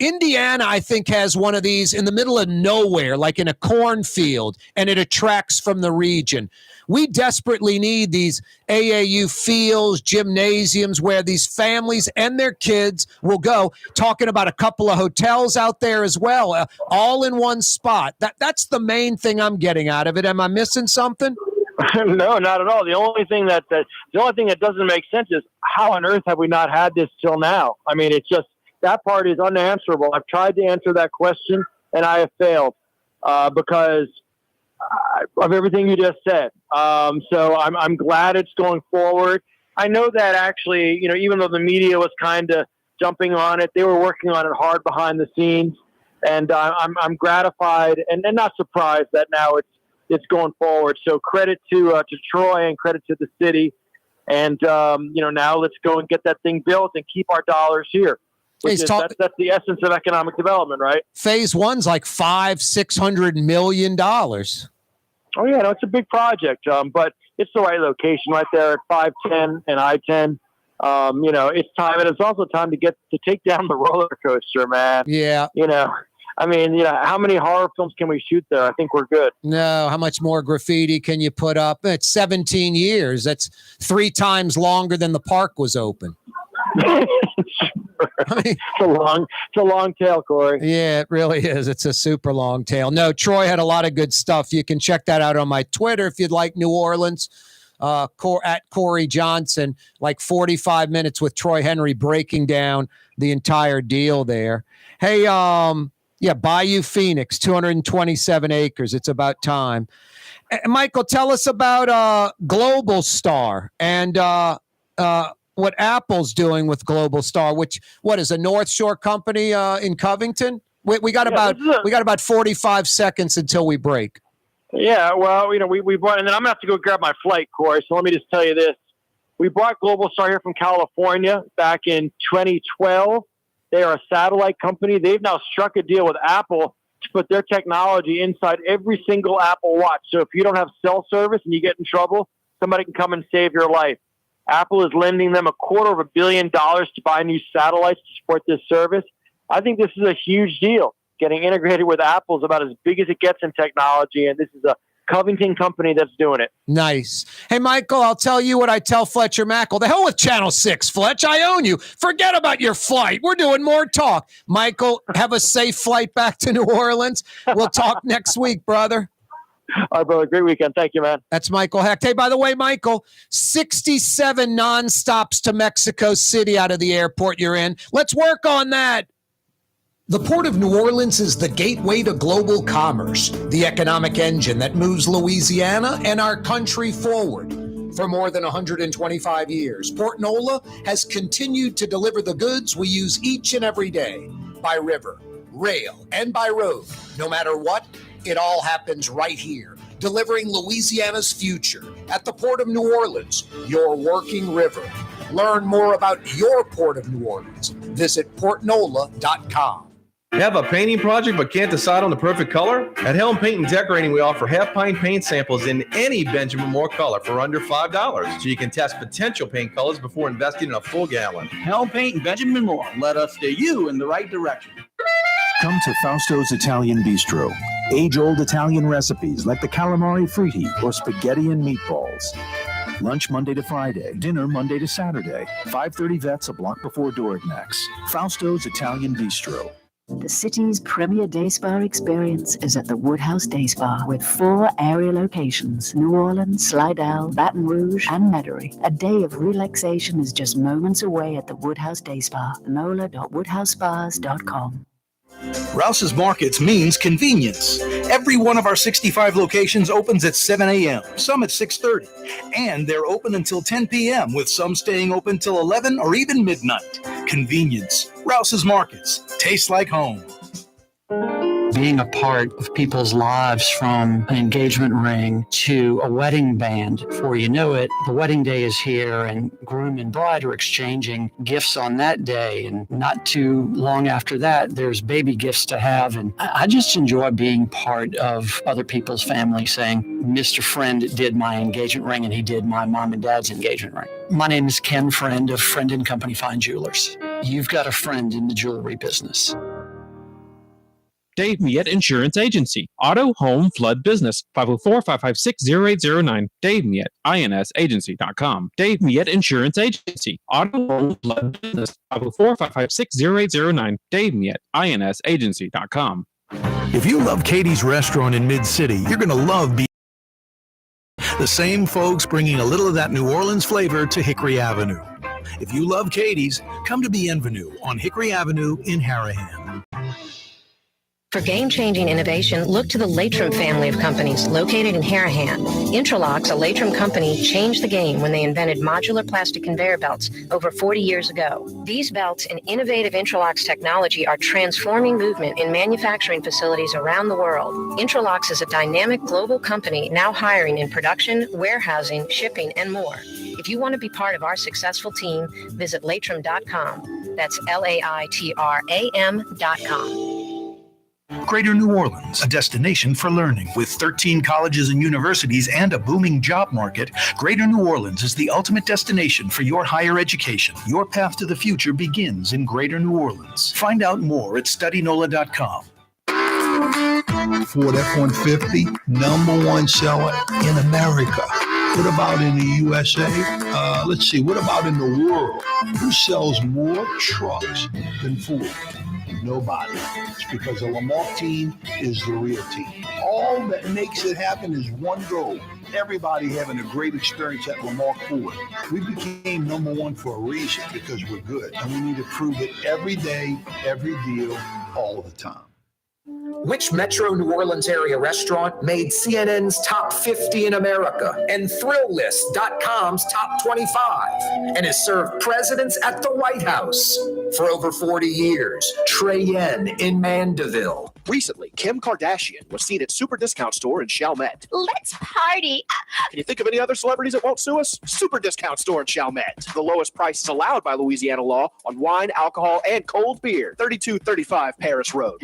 Indiana, I think, has one of these in the middle of nowhere, like in a cornfield, and it attracts from the region. We desperately need these AAU fields, gymnasiums where these families and their kids will go, talking about a couple of hotels out there as well, all in one spot. That's the main thing I'm getting out of it. Am I missing something? No, not at all. The only thing that doesn't make sense is how on earth have we not had this till now? I mean, it's just, that part is unanswerable. I've tried to answer that question and I have failed because of everything you just said. So I'm glad it's going forward. I know that actually, even though the media was kind of jumping on it, they were working on it hard behind the scenes, and I'm gratified and not surprised that now it's going forward. So credit to Troy and credit to the city, and now let's go and get that thing built and keep our dollars here. That's the essence of economic development, right? Phase one's like $500-600 million. Oh yeah, no, it's a big project, but it's the right location right there at 510 and I-10. It's time, and it's also time to take down the roller coaster, man. Yeah. How many horror films can we shoot there? I think we're good. No, how much more graffiti can you put up? It's 17 years. That's 3 times longer than the park was open. It's a long tail, Corey. Yeah, it really is. It's a super long tail. No, Troy had a lot of good stuff. You can check that out on my Twitter if you'd like. New Orleans, at Corey Johnson, like 45 minutes with Troy Henry breaking down the entire deal there. Hey, Bayou Phoenix, 227 acres. It's about time. Michael, tell us about Globalstar and what Apple's doing with Globalstar, what is a North Shore company in Covington? We got about 45 seconds until we break. Yeah, well, we brought, and then I'm gonna have to go grab my flight, Corey. So let me just tell you this: we brought Globalstar here from California back in 2012. They are a satellite company. They've now struck a deal with Apple to put their technology inside every single Apple Watch. So if you don't have cell service and you get in trouble, somebody can come and save your life. Apple is lending them $250 million to buy new satellites to support this service. I think this is a huge deal. Getting integrated with Apple is about as big as it gets in technology, and this is a Covington company that's doing it. Nice. Hey, Michael, I'll tell you what I tell Fletcher Mackel. The hell with Channel 6, Fletch. I own you. Forget about your flight. We're doing more talk. Michael, have a safe flight back to New Orleans. We'll talk next week, brother. All right, brother. Great weekend. Thank you, man. That's Michael Hecht. Hey, by the way, Michael, 67 nonstops to Mexico City out of the airport you're in. Let's work on that. The Port of New Orleans is the gateway to global commerce, the economic engine that moves Louisiana and our country forward. For more than 125 years, Port NOLA has continued to deliver the goods we use each and every day, by river, rail, and by road. No matter what, it all happens right here, delivering Louisiana's future at the Port of New Orleans, your working river. Learn more about your Port of New Orleans. Visit portnola.com. Have a painting project but can't decide on the perfect color? At Helm Paint and Decorating, we offer half-pint paint samples in any Benjamin Moore color for under $5, so you can test potential paint colors before investing in a full gallon. Helm Paint and Benjamin Moore. Let us steer you in the right direction. Come to Fausto's Italian Bistro. Age-old Italian recipes like the calamari fritti or spaghetti and meatballs. Lunch Monday to Friday, dinner Monday to Saturday. 530 Vets, a block before Dorignax. Fausto's Italian Bistro. The city's premier day spa experience is at the Woodhouse Day Spa with 4 area locations: New Orleans, Slidell, Baton Rouge, and Metairie. A day of relaxation is just moments away at the Woodhouse Day Spa. NOLA.woodhousespas.com. Rouse's Markets means convenience. Every one of our 65 locations opens at 7 a.m., some at 6:30, and they're open until 10 p.m., with some staying open till 11 or even midnight. Convenience. Rouse's Markets. Tastes like home. Being a part of people's lives, from an engagement ring to a wedding band. Before you know it, the wedding day is here, and groom and bride are exchanging gifts on that day. And not too long after that, there's baby gifts to have. And I just enjoy being part of other people's family, saying, Mr. Friend did my engagement ring, and he did my mom and dad's engagement ring. My name is Ken Friend of Friend & Company Fine Jewelers. You've got a friend in the jewelry business. Dave Miette Insurance Agency. Auto, home, flood, business. 504-556-0809. Dave Miette, insagency.com. Dave Miette Insurance Agency. Auto, home, flood, business. 504-556-0809. Dave Miette, insagency.com. If you love Katie's Restaurant in Mid-City, you're going to love the same folks bringing a little of that New Orleans flavor to Hickory Avenue. If you love Katie's, come to Bienvenue on Hickory Avenue in Harahan. For game-changing innovation, look to the Latrim family of companies located in Harahan. Intralocks, a Latrim company, changed the game when they invented modular plastic conveyor belts over 40 years ago. These belts and innovative Intralocks technology are transforming movement in manufacturing facilities around the world. Intralocks is a dynamic global company now hiring in production, warehousing, shipping, and more. If you want to be part of our successful team, visit Latrim.com. That's LAITRAM.com. Greater New Orleans, a destination for learning. With 13 colleges and universities and a booming job market, Greater New Orleans is the ultimate destination for your higher education. Your path to the future begins in Greater New Orleans. Find out more at studynola.com. Ford F-150, #1 seller in America. What about in the USA? Let's see, what about in the world? Who sells more trucks than Ford? Nobody. It's because the Lamarck team is the real team. All that makes it happen is one goal. Everybody having a great experience at Lamarck Ford. We became #1 for a reason, because we're good. And we need to prove it every day, every deal, all the time. Which Metro New Orleans area restaurant made CNN's top 50 in America and ThrillList.com's top 25 and has served presidents at the White House for over 40 years? Trey Yen in Mandeville. Recently, Kim Kardashian was seen at Super Discount Store in Chalmette. Let's party. Can you think of any other celebrities that won't sue us? Super Discount Store in Chalmette. The lowest prices allowed by Louisiana law on wine, alcohol, and cold beer. 3235 Paris Road.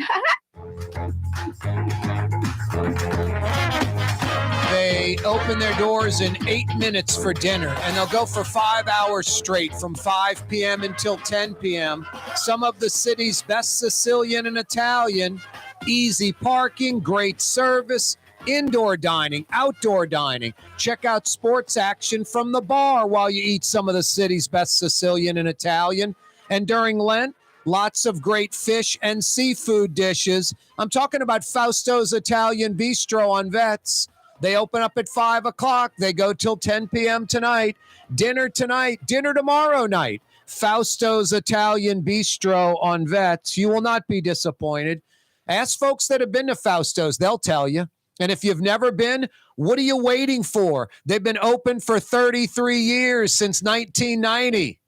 They open their doors in 8 minutes for dinner, and they'll go for 5 hours straight from 5 p.m. until 10 p.m. Some of the city's best Sicilian and Italian, easy parking, great service, indoor dining, outdoor dining. Check out sports action from the bar while you eat some of the city's best Sicilian and Italian. And during Lent, lots of great fish and seafood dishes. I'm talking about Fausto's Italian Bistro on Vets. They open up at 5 o'clock. They go till 10 p.m. tonight. Dinner tonight, dinner tomorrow night. Fausto's Italian Bistro on Vets. You will not be disappointed. Ask folks that have been to Fausto's. They'll tell you. And if you've never been, what are you waiting for? They've been open for 33 years, since 1990.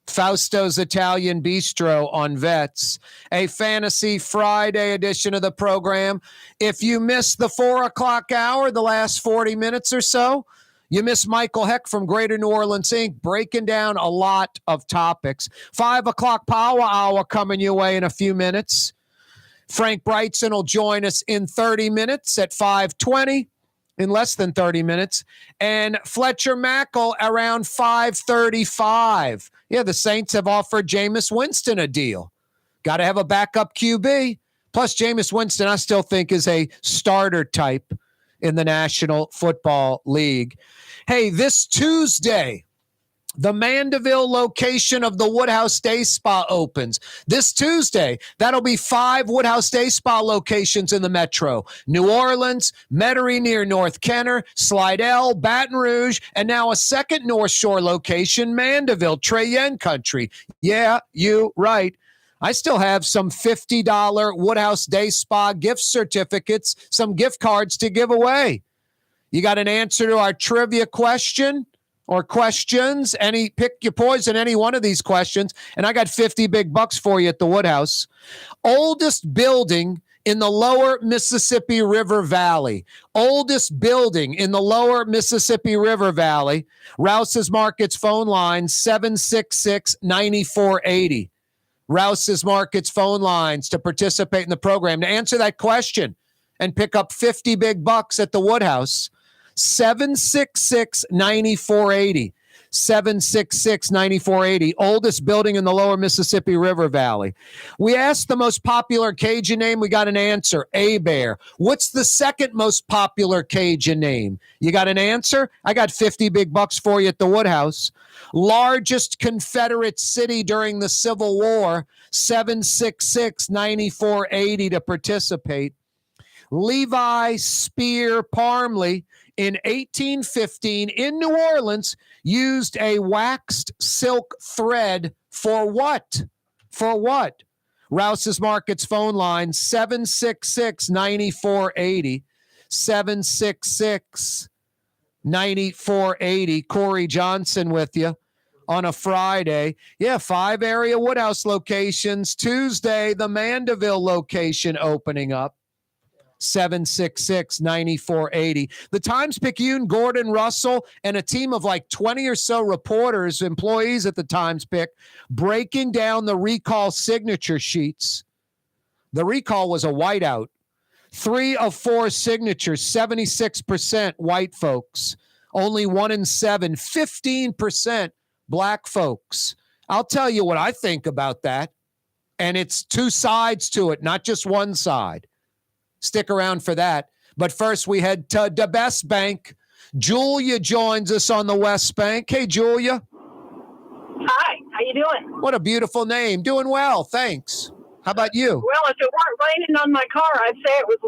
Fausto's Italian Bistro on Vets, a Fantasy Friday edition of the program. If you missed the 4 o'clock hour, the last 40 minutes or so, you miss Michael Hecht from Greater New Orleans Inc. breaking down a lot of topics. 5 o'clock Power Hour coming your way in a few minutes. Frank Brigtsen will join us in 30 minutes at 5:20. In less than 30 minutes, and Fletcher Mackel around 5:35. Yeah, the Saints have offered Jameis Winston a deal. Got to have a backup QB. Plus, Jameis Winston, I still think, is a starter type in the National Football League. Hey, this Tuesday, the Mandeville location of the Woodhouse Day Spa opens. This Tuesday, that'll be 5 Woodhouse Day Spa locations in the metro. New Orleans, Metairie near North Kenner, Slidell, Baton Rouge, and now a second North Shore location, Mandeville, Trey Country. Yeah, you right. I still have some $50 Woodhouse Day Spa gift certificates, some gift cards to give away. You got an answer to our trivia question? Or questions, pick your poison, any one of these questions, and I got 50 big bucks for you at the Woodhouse. Oldest building in the lower Mississippi River Valley. Oldest building in the lower Mississippi River Valley. Rouse's Markets phone line, 766-9480. Rouse's Markets phone lines to participate in the program. To answer that question and pick up 50 big bucks at the Woodhouse, 766-9480. 766-9480, oldest building in the lower Mississippi River Valley. We asked the most popular Cajun name. We got an answer, A-Bear. What's the second most popular Cajun name? You got an answer? I got 50 big bucks for you at the Woodhouse. Largest Confederate city during the Civil War, 766-9480 to participate. Levi Spear Parmley in 1815 in New Orleans used a waxed silk thread for what? For what? Rouse's Markets phone line, 766-9480. 766-9480. Corey Johnson with you on a Friday. Yeah, 5 area Woodhouse locations. Tuesday, the Mandeville location opening up. 766-9480. The Times-Picayune, Gordon Russell, and a team of like 20 or so reporters, employees at the Times-Pic, breaking down the recall signature sheets. The recall was a whiteout. 3 of 4 signatures, 76% white folks. Only 1 in 7, 15% black folks. I'll tell you what I think about that. And it's 2 sides to it, not just one side. Stick around for that. But first, we head to the Best Bank. Julia joins us on the West Bank. Hey, Julia. Hi. How you doing? What a beautiful name. Doing well. Thanks. How about you? Well, if it weren't raining on my car, I'd say it was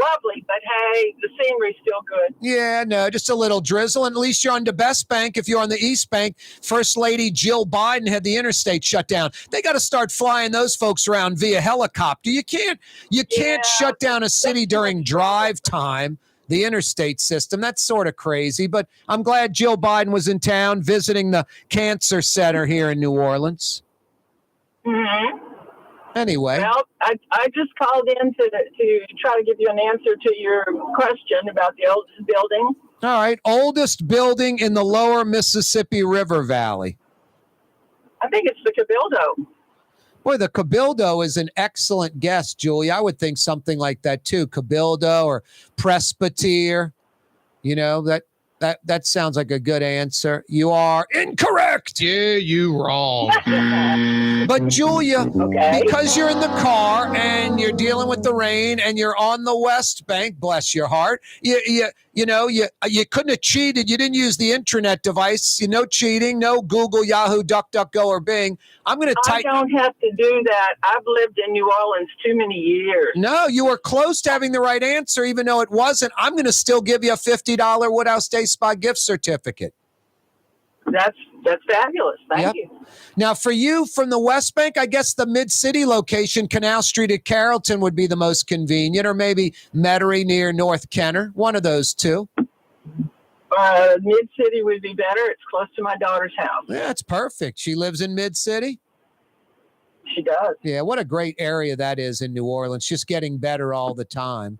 lovely. But hey, the scenery's still good. Yeah, no, just a little drizzle. And at least you're on the Best Bank. If you're on the East Bank, First Lady Jill Biden had the interstate shut down. They got to start flying those folks around via helicopter. You can't shut down a city during drive time. The interstate system. That's sort of crazy. But I'm glad Jill Biden was in town visiting the cancer center here in New Orleans. Mm-hmm. Anyway. Well, I just called in to try to give you an answer to your question about the oldest building. All right. Oldest building in the lower Mississippi River Valley. I think it's the Cabildo. Boy, the Cabildo is an excellent guess, Julie. I would think something like that too. Cabildo or Presbytere. You know, that sounds like a good answer. You are incorrect. Yeah, you wrong. But Julia, because you're in the car and you're dealing with the rain and you're on the West Bank, bless your heart, you couldn't have cheated. You didn't use the intranet device. No cheating, no Google, Yahoo, DuckDuckGo, or Bing. I don't have to do that. I've lived in New Orleans too many years. No, you were close to having the right answer, even though it wasn't. I'm going to still give you a $50 Woodhouse Day Spa gift certificate. That's fabulous. Thank you. Now, for you from the West Bank, I guess the Mid-City location, Canal Street at Carrollton, would be the most convenient, or maybe Metairie near North Kenner. One of those two. Mid-City would be better. It's close to my daughter's house. Yeah, it's perfect. She lives in Mid-City? She does. Yeah, what a great area that is in New Orleans. Just getting better all the time.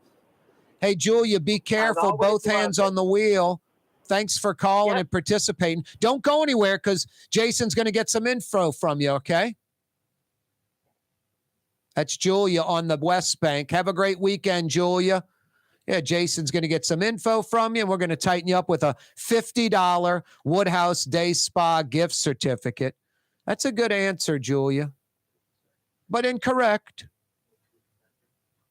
Hey, Julia, be careful. Both hands on the wheel. Thanks for calling and participating. Don't go anywhere because Jason's going to get some info from you, okay? That's Julia on the West Bank. Have a great weekend, Julia. Yeah, Jason's going to get some info from you, and we're going to tighten you up with a $50 Woodhouse Day Spa gift certificate. That's a good answer, Julia, but incorrect.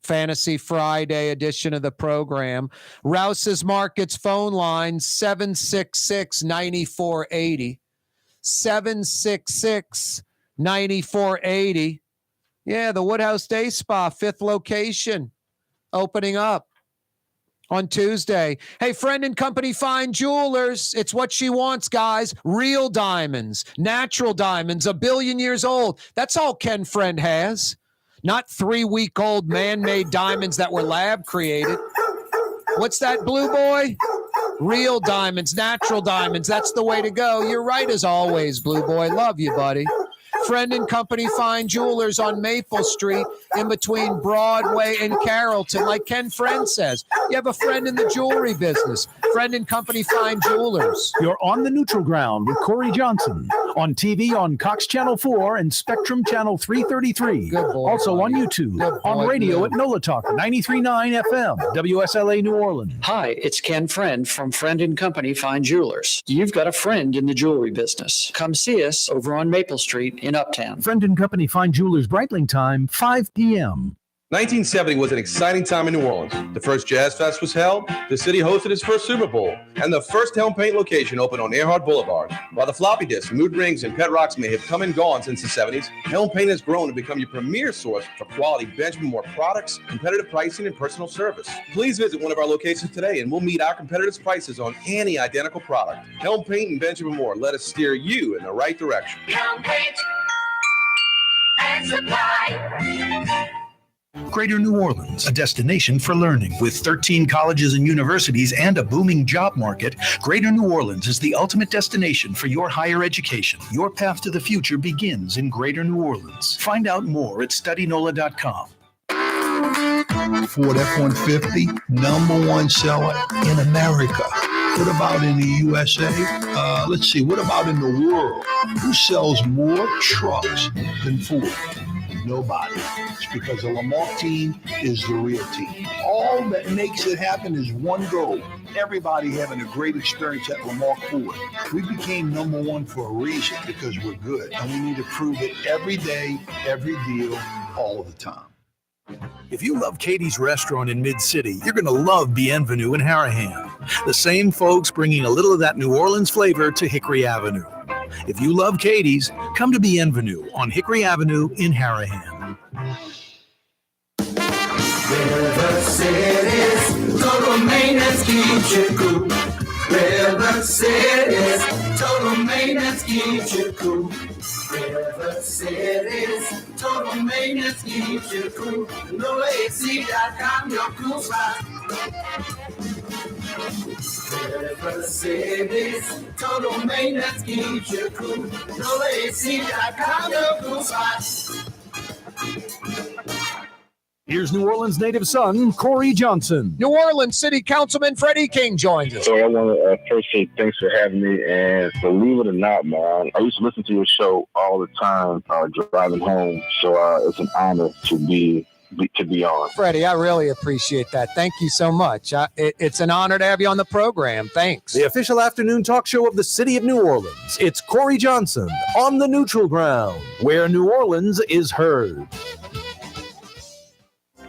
Fantasy Friday edition of the program. Rouse's Markets phone line, 766-9480. 766-9480. Yeah, the Woodhouse Day Spa, 5th location, opening up on Tuesday. Hey, Friend and Company Fine Jewelers. It's what she wants, guys. Real diamonds, natural diamonds, 1 billion years old. That's all Ken Friend has. Not 3-week-old man-made diamonds that were lab created. What's that, Blue Boy? Real diamonds, natural diamonds. That's the way to go. You're right as always, Blue Boy. Love you, buddy. Friend and Company Fine Jewelers on Maple Street in between Broadway and Carrollton. Like Ken Friend says, you have a friend in the jewelry business. Friend and Company Fine Jewelers. You're on the neutral ground with Corey Johnson On TV on Cox Channel 4 and Spectrum Channel 333. Also on YouTube. On radio at NOLA Talk 93.9 FM, WSLA New Orleans. Hi, it's Ken Friend from Friend & Company Fine Jewelers. You've got a friend in the jewelry business. Come see us over on Maple Street in Uptown. Friend & Company Fine Jewelers, Breitling time, 5 p.m. 1970 was an exciting time in New Orleans. The first Jazz Fest was held, the city hosted its first Super Bowl, and the first Helm Paint location opened on Earhart Boulevard. While the floppy disks, mood rings, and pet rocks may have come and gone since the 70s, Helm Paint has grown to become your premier source for quality Benjamin Moore products, competitive pricing, and personal service. Please visit one of our locations today, and we'll meet our competitors' prices on any identical product. Helm Paint and Benjamin Moore, let us steer you in the right direction. Helm Paint and Supply. Greater New Orleans, a destination for learning. With 13 colleges and universities and a booming job market, Greater New Orleans is the ultimate destination for your higher education. Your path to the future begins in Greater New Orleans. Find out more at studynola.com. Ford F-150, #1 seller in America. What about in the USA? Let's see, what about in the world? Who sells more trucks than Ford? Nobody. It's because the Lamar team is the real team. All that makes it happen is one goal. Everybody having a great experience at Lamar Ford. We became #1 for a reason, because we're good. And we need to prove it every day, every deal, all the time. If you love Katie's Restaurant in Mid-City, you're going to love Bienvenue in Harahan. The same folks bringing a little of that New Orleans flavor to Hickory Avenue. If you love Katie's, come to Bienvenue on Hickory Avenue in Harahan. River City's total maintenance keeps you cool. River City's total maintenance keeps you cool. River City's total maintenance keeps you cool. NOLAAC.com, your cool spot. River City's total maintenance keeps you cool. NOLAAC.com, your cool spot. Here's New Orleans native son, Corey Johnson. New Orleans City Councilman Freddie King joins us. So I want to first say thanks for having me. And believe it or not, man, I used to listen to your show all the time driving home. So it's an honor to be on. Freddie, I really appreciate that. Thank you so much. It's an honor to have you on the program. Thanks. The official afternoon talk show of the city of New Orleans. It's Corey Johnson on the neutral ground, where New Orleans is heard.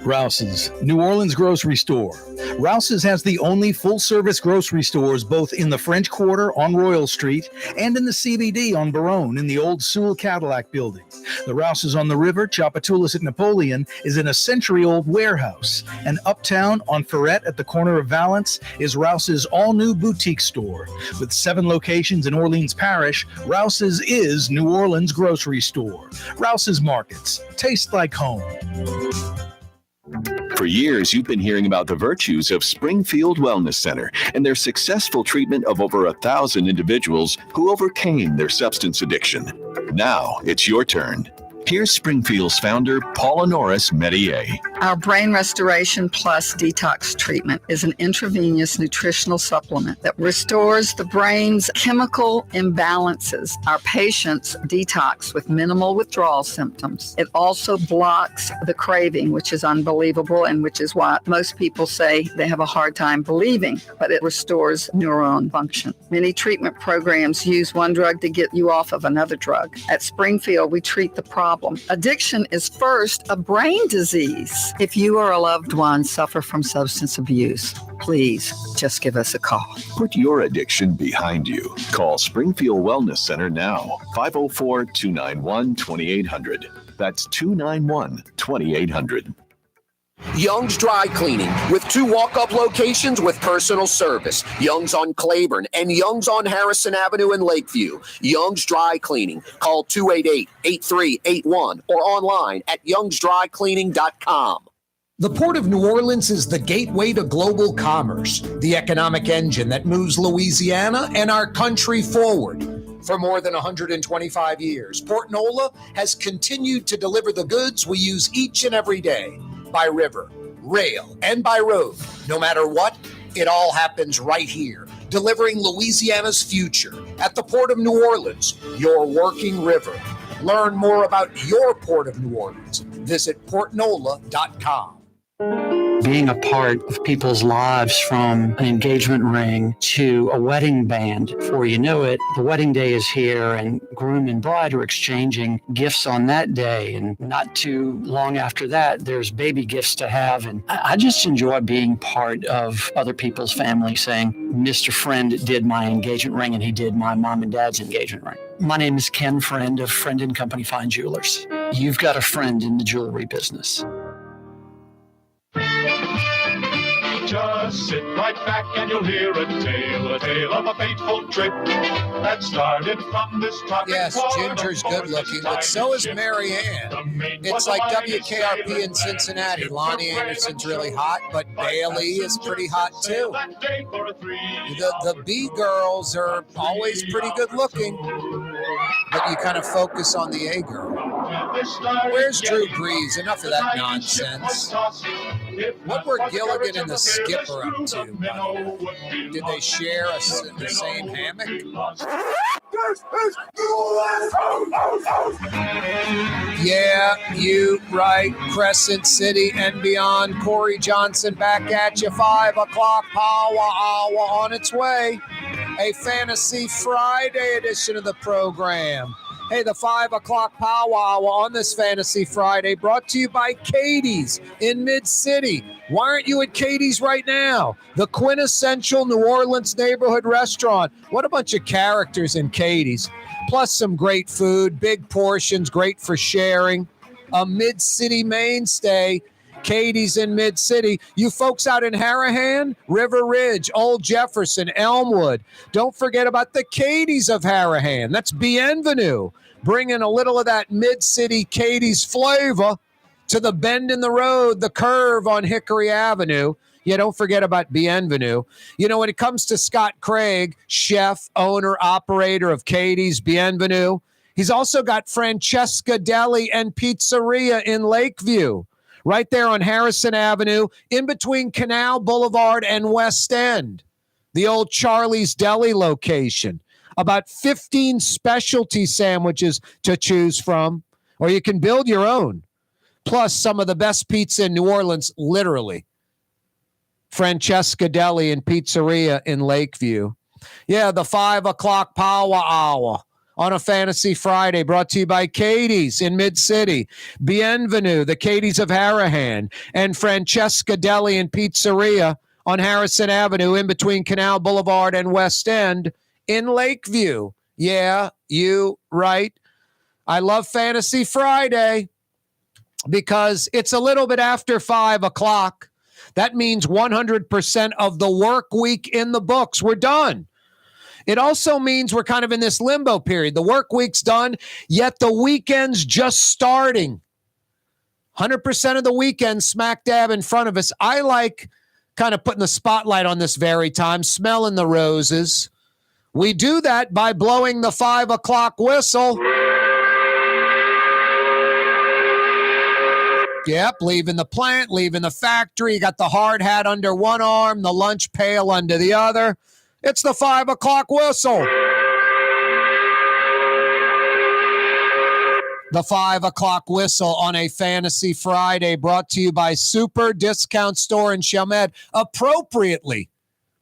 Rouse's, New Orleans grocery store. Rouse's has the only full-service grocery stores both in the French Quarter on Royal Street and in the CBD on Baronne in the old Sewell Cadillac building. The Rouse's on the river, Tchoupitoulas at Napoleon, is in a century-old warehouse. And uptown on Ferret at the corner of Valence is Rouse's all-new boutique store. With 7 locations in Orleans Parish, Rouse's is New Orleans grocery store. Rouse's Markets. Taste like home. For years, you've been hearing about the virtues of Springfield Wellness Center and their successful treatment of over 1,000 individuals who overcame their substance addiction. Now it's your turn. Here's Springfield's founder, Paula Norris Metier. Our Brain Restoration Plus Detox Treatment is an intravenous nutritional supplement that restores the brain's chemical imbalances. Our patients detox with minimal withdrawal symptoms. It also blocks the craving, which is unbelievable and which is why most people say they have a hard time believing, but it restores neuron function. Many treatment programs use one drug to get you off of another drug. At Springfield, we treat the problem. Addiction is first a brain disease. If you or a loved one suffer from substance abuse, please just give us a call. Put your addiction behind you. Call Springfield Wellness Center now. 504-291-2800. That's 291-2800. Young's Dry Cleaning with 2 walk-up locations with personal service. Young's on Claiborne and Young's on Harrison Avenue in Lakeview. Young's Dry Cleaning. Call 288-8381 or online at youngsdrycleaning.com. The Port of New Orleans is the gateway to global commerce, the economic engine that moves Louisiana and our country forward. For more than 125 years, Port NOLA has continued to deliver the goods we use each and every day. By river, rail, and by road. No matter what, it all happens right here delivering Louisiana's future at the Port of New Orleans, your working river. Learn more about your Port of New Orleans. Visit portnola.com. Being a part of people's lives, from an engagement ring to a wedding band. Before you know it, the wedding day is here and groom and bride are exchanging gifts on that day. And not too long after that, there's baby gifts to have. And I just enjoy being part of other people's family, saying, Mr. Friend did my engagement ring and he did my mom and dad's engagement ring. My name is Ken Friend of Friend & Company Fine Jewelers. You've got a friend in the jewelry business. Just sit right back and you'll hear a tale of a fateful trip that started from this top. Yes, Ginger's good looking, but so is Mary Ann. It's like WKRP in Cincinnati. Lonnie Anderson's really hot, but Bailey is pretty hot too. The B girls are always pretty good looking, but you kind of focus on the A girl. Where's Drew Brees? Enough of that nonsense. What were Gilligan and the skipper up to? Did they share the same hammock? Yeah, you right. Crescent City and beyond. Corey Johnson back at you. 5 o'clock power hour on its way. A Fantasy Friday edition of the program. Hey, the 5 o'clock powwow on this Fantasy Friday brought to you by Katie's in Mid-City. Why aren't you at Katie's right now? The quintessential New Orleans neighborhood restaurant. What a bunch of characters in Katie's. Plus some great food, big portions, great for sharing. A Mid-City mainstay. Katie's in Mid-City. You folks out in Harahan, River Ridge, Old Jefferson, Elmwood. Don't forget about the Katie's of Harahan. That's Bienvenue. Bringing a little of that Mid-City Katie's flavor to the bend in the road, the curve on Hickory Avenue. Yeah, don't forget about Bienvenue. You know, when it comes to Scott Craig, chef, owner, operator of Katie's, Bienvenue, he's also got Francesca Deli and Pizzeria in Lakeview. Right there on Harrison Avenue, in between Canal Boulevard and West End. The old Charlie's Deli location. About 15 specialty sandwiches to choose from, or you can build your own. Plus some of the best pizza in New Orleans, literally. Francesca Deli and Pizzeria in Lakeview. Yeah, the 5 o'clock power hour on a Fantasy Friday, brought to you by Katie's in Mid-City, Bienvenue, the Katie's of Harahan, and Francesca Deli and Pizzeria on Harrison Avenue in between Canal Boulevard and West End in Lakeview. Yeah, you right. I love Fantasy Friday because it's a little bit after 5 o'clock. That means 100% of the work week in the books. We're done. It also means we're kind of in this limbo period. The work week's done, yet the weekend's just starting. 100% of the weekend smack dab in front of us. I like kind of putting the spotlight on this very time, smelling the roses. We do that by blowing the 5 o'clock whistle. Yep, leaving the plant, leaving the factory. You got the hard hat under one arm, the lunch pail under the other. It's the 5 o'clock whistle. The 5 o'clock whistle on a Fantasy Friday, brought to you by Super Discount Store in Chalmette. Appropriately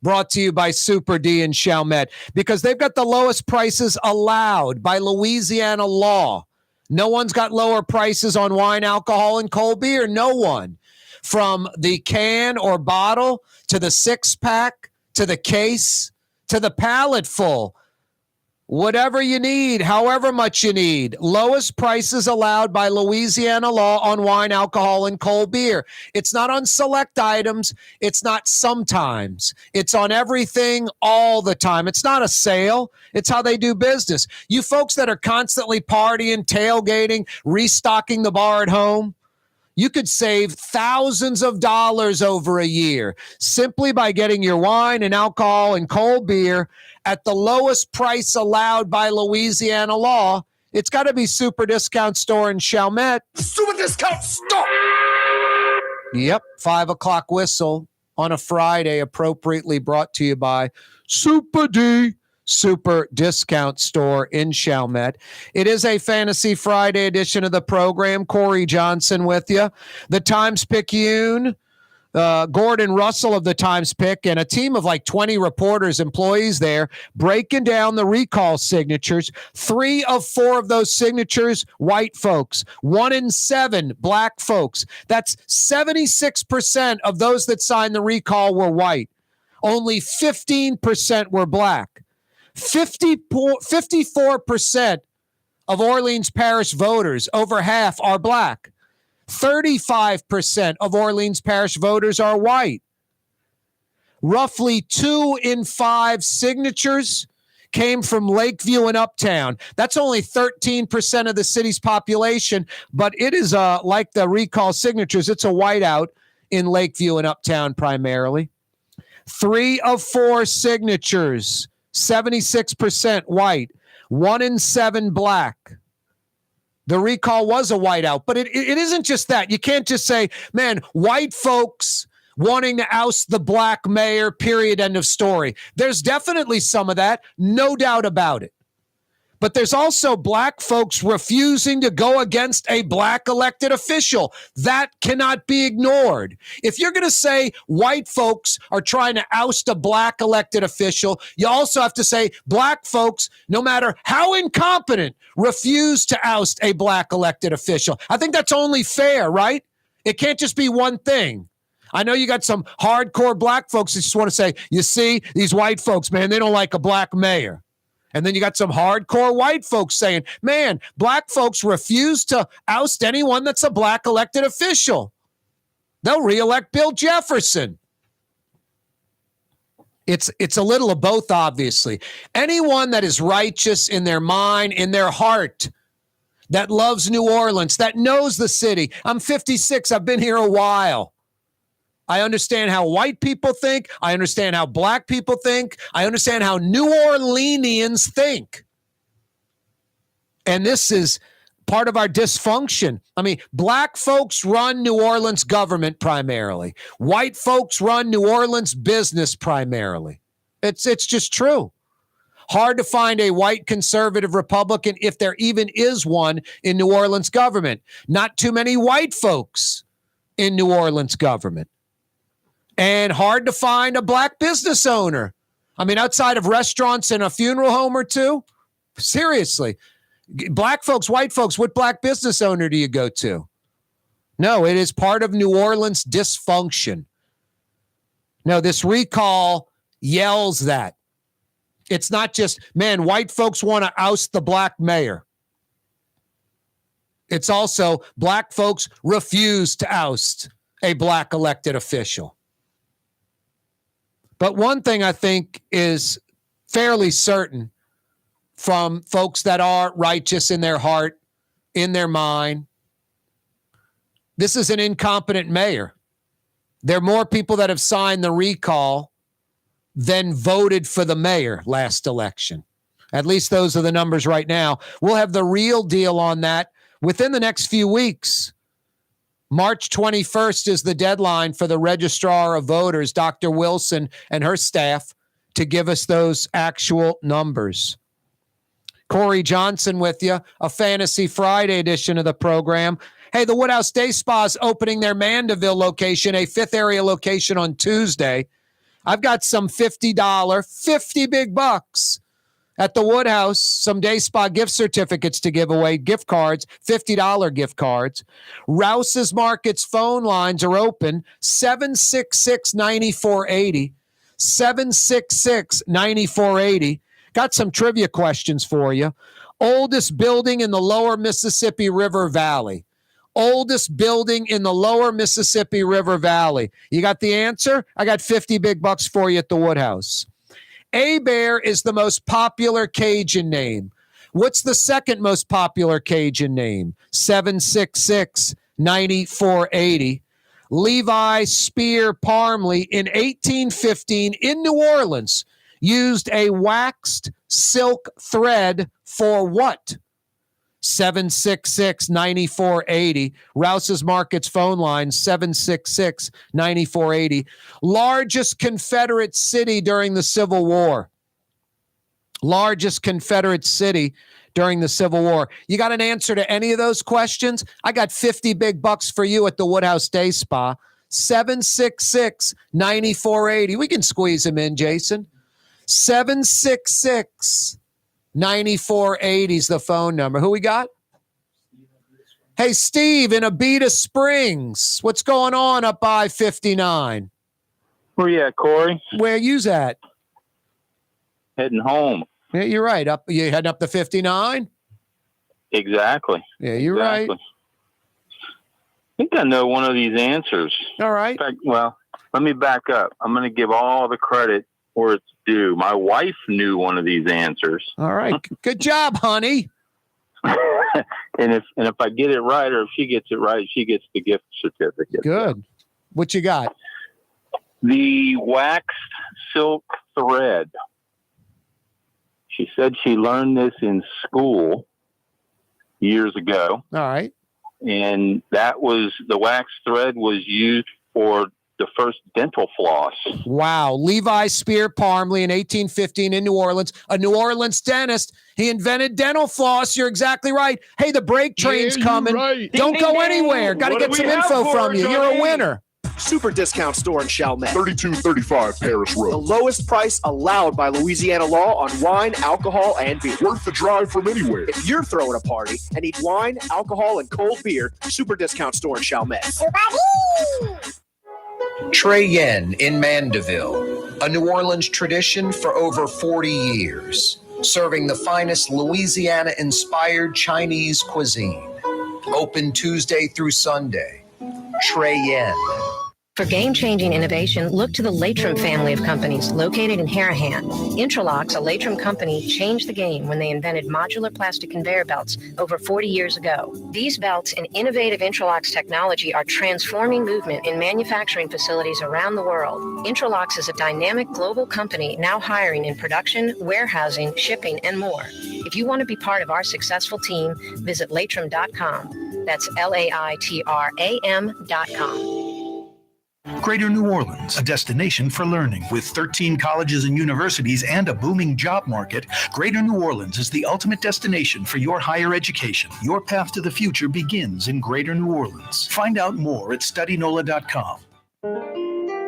brought to you by Super D in Chalmette, because they've got the lowest prices allowed by Louisiana law. No one's got lower prices on wine, alcohol, and cold beer. No one. From the can or bottle to the 6-pack to the case to the pallet full. Whatever you need, however much you need. Lowest prices allowed by Louisiana law on wine, alcohol, and cold beer. It's not on select items. It's not sometimes. It's on everything all the time. It's not a sale. It's how they do business. You folks that are constantly partying, tailgating, restocking the bar at home, you could save thousands of dollars over a year simply by getting your wine and alcohol and cold beer at the lowest price allowed by Louisiana law. It's got to be Super Discount Store in Chalmette. Super Discount Store! Yep, 5 o'clock whistle on a Friday, appropriately brought to you by Super D, Super Discount Store in Chalmette. It is a Fantasy Friday edition of the program. Corey Johnson with you. The Times-Picayune, Gordon Russell of the Times-Pic, and a team of like 20 reporters, employees there, breaking down the recall signatures. 3 of 4 of those signatures, white folks. 1 in 7, black folks. That's 76% of those that signed the recall were white. Only 15% were black. 54% of Orleans Parish voters, over half, are black. 35% of Orleans Parish voters are white. Roughly 2 in 5 signatures came from Lakeview and Uptown. That's only 13% of the city's population, but it is like the recall signatures. It's a whiteout in Lakeview and Uptown primarily. 3 of 4 signatures, 76% white. 1 in 7 black. The recall was a whiteout, but it isn't just that. You can't just say, man, white folks wanting to oust the black mayor, period, end of story. There's definitely some of that, no doubt about it. But there's also black folks refusing to go against a black elected official. That cannot be ignored. If you're going to say white folks are trying to oust a black elected official, you also have to say black folks, no matter how incompetent, refuse to oust a black elected official. I think that's only fair, right? It can't just be one thing. I know you got some hardcore black folks that just want to say, you see, these white folks, man, they don't like a black mayor. And then you got some hardcore white folks saying, man, black folks refuse to oust anyone that's a black elected official. They'll reelect Bill Jefferson. It's a little of both, obviously. Anyone that is righteous in their mind, in their heart, that loves New Orleans, that knows the city. I'm 56. I've been here a while. I understand how white people think. I understand how black people think. I understand how New Orleanians think. And this is part of our dysfunction. I mean, black folks run New Orleans government primarily. White folks run New Orleans business primarily. It's just true. Hard to find a white conservative Republican, if there even is one, in New Orleans government. Not too many white folks in New Orleans government. And hard to find a black business owner. I mean, outside of restaurants and a funeral home or two, seriously. Black folks, white folks, what black business owner do you go to? No, it is part of New Orleans dysfunction. No, this recall yells that. It's not just, man, white folks want to oust the black mayor. It's also black folks refuse to oust a black elected official. But one thing I think is fairly certain from folks that are righteous in their heart, in their mind, this is an incompetent mayor. There are more people that have signed the recall than voted for the mayor last election. At least those are the numbers right now. We'll have the real deal on that within the next few weeks. March 21st is the deadline for the Registrar of Voters, Dr. Wilson and her staff, to give us those actual numbers. Corey Johnson with you, a Fantasy Friday edition of the program. Hey, the Woodhouse Day Spa is opening their Mandeville location, a 5th area location on Tuesday. I've got some $50 big bucks at the Woodhouse, some Day Spa gift certificates to give away, gift cards, $50 gift cards. Rouse's Market's phone lines are open, 766-9480, 766-9480. Got some trivia questions for you. Oldest building in the lower Mississippi River Valley. Oldest building in the lower Mississippi River Valley. You got the answer? I got 50 big bucks for you at the Woodhouse. A-Bear is the most popular Cajun name. What's the second most popular Cajun name? 766-9480. Levi Spear Parmley in 1815 in New Orleans used a waxed silk thread for what? 766-9480. Rouse's Market's phone line, 766-9480. Largest Confederate city during the Civil War. Largest Confederate city during the Civil War. You got an answer to any of those questions? I got 50 big bucks for you at the Woodhouse Day Spa. 766-9480. We can squeeze him in, Jason. 766-9480 is the phone number. Who we got? Hey, Steve in Abita Springs. What's going on up by 59? Where you at, Corey? Where you's at? Heading home. Yeah, you're right. You heading up to 59? Exactly. Yeah, you're right. I think I know one of these answers. All right. In fact, well, let me back up. I'm going to give all the credit where it's due. My wife knew one of these answers. All right. Good job, honey. And if I get it right, or if she gets it right, she gets the gift certificate. Good. What you got? The waxed silk thread. She said she learned this in school years ago. All right. And the wax thread was used for the first dental floss. Wow. Levi Spear Parmley in 1815 in New Orleans, a New Orleans dentist. He invented dental floss. You're exactly right. Hey, the break train's coming. Right. Don't go anywhere. Got to get some info from you. You're a winner. Super discount store in Chalmette. 3235 Paris Road. The lowest price allowed by Louisiana law on wine, alcohol, and beer. Worth the drive from anywhere. If you're throwing a party and need wine, alcohol, and cold beer, super discount store in Chalmette. Trey Yen in Mandeville, a New Orleans tradition for over 40 years, serving the finest Louisiana-inspired Chinese cuisine. Open Tuesday through Sunday. Trey Yen. For game-changing innovation, look to the Latrim family of companies located in Harahan. Intralocks, a Latrim company, changed the game when they invented modular plastic conveyor belts over 40 years ago. These belts and innovative Intralocks technology are transforming movement in manufacturing facilities around the world. Intralocks is a dynamic global company now hiring in production, warehousing, shipping, and more. If you want to be part of our successful team, visit Latrim.com. That's LAITRAM.com. Greater New Orleans, a destination for learning. With 13 colleges and universities and a booming job market, Greater New Orleans is the ultimate destination for your higher education. Your path to the future begins in Greater New Orleans. Find out more at studynola.com.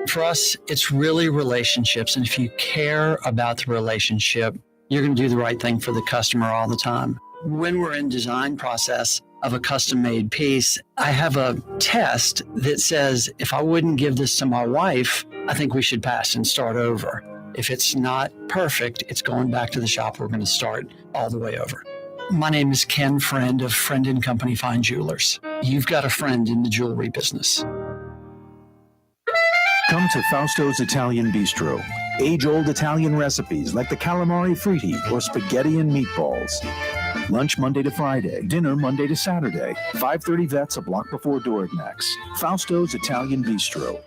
For us, it's really relationships. And if you care about the relationship, you're going to do the right thing for the customer all the time. When we're in design process of a custom-made piece, I have a test that says, if I wouldn't give this to my wife, I think we should pass and start over. If it's not perfect, it's going back to the shop. We're going to start all the way over. My name is Ken Friend of Friend & Company Fine Jewelers. You've got a friend in the jewelry business. Come to Fausto's Italian Bistro. Age-old Italian recipes like the calamari fritti or spaghetti and meatballs. Lunch Monday to Friday, dinner Monday to Saturday. 530 Vets, a block before Dorignax. Fausto's Italian Bistro.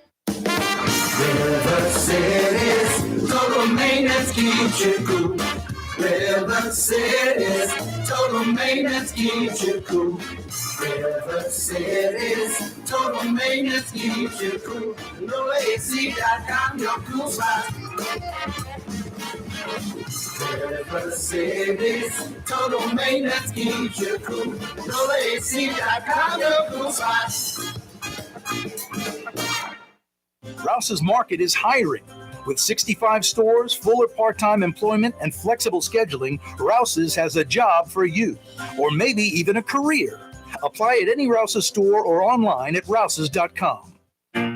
River City's total maintenance keeps you cool. River City's total maintenance keeps you cool. River City's total maintenance keeps you cool. NOLAAC.com, your cool spot. River City's total maintenance keeps you cool. NOLAAC.com, your cool spot. Rouse's Market is hiring. With 65 stores, full or part-time employment, and flexible scheduling, Rouse's has a job for you, or maybe even a career. Apply at any Rouse's store or online at rouses.com.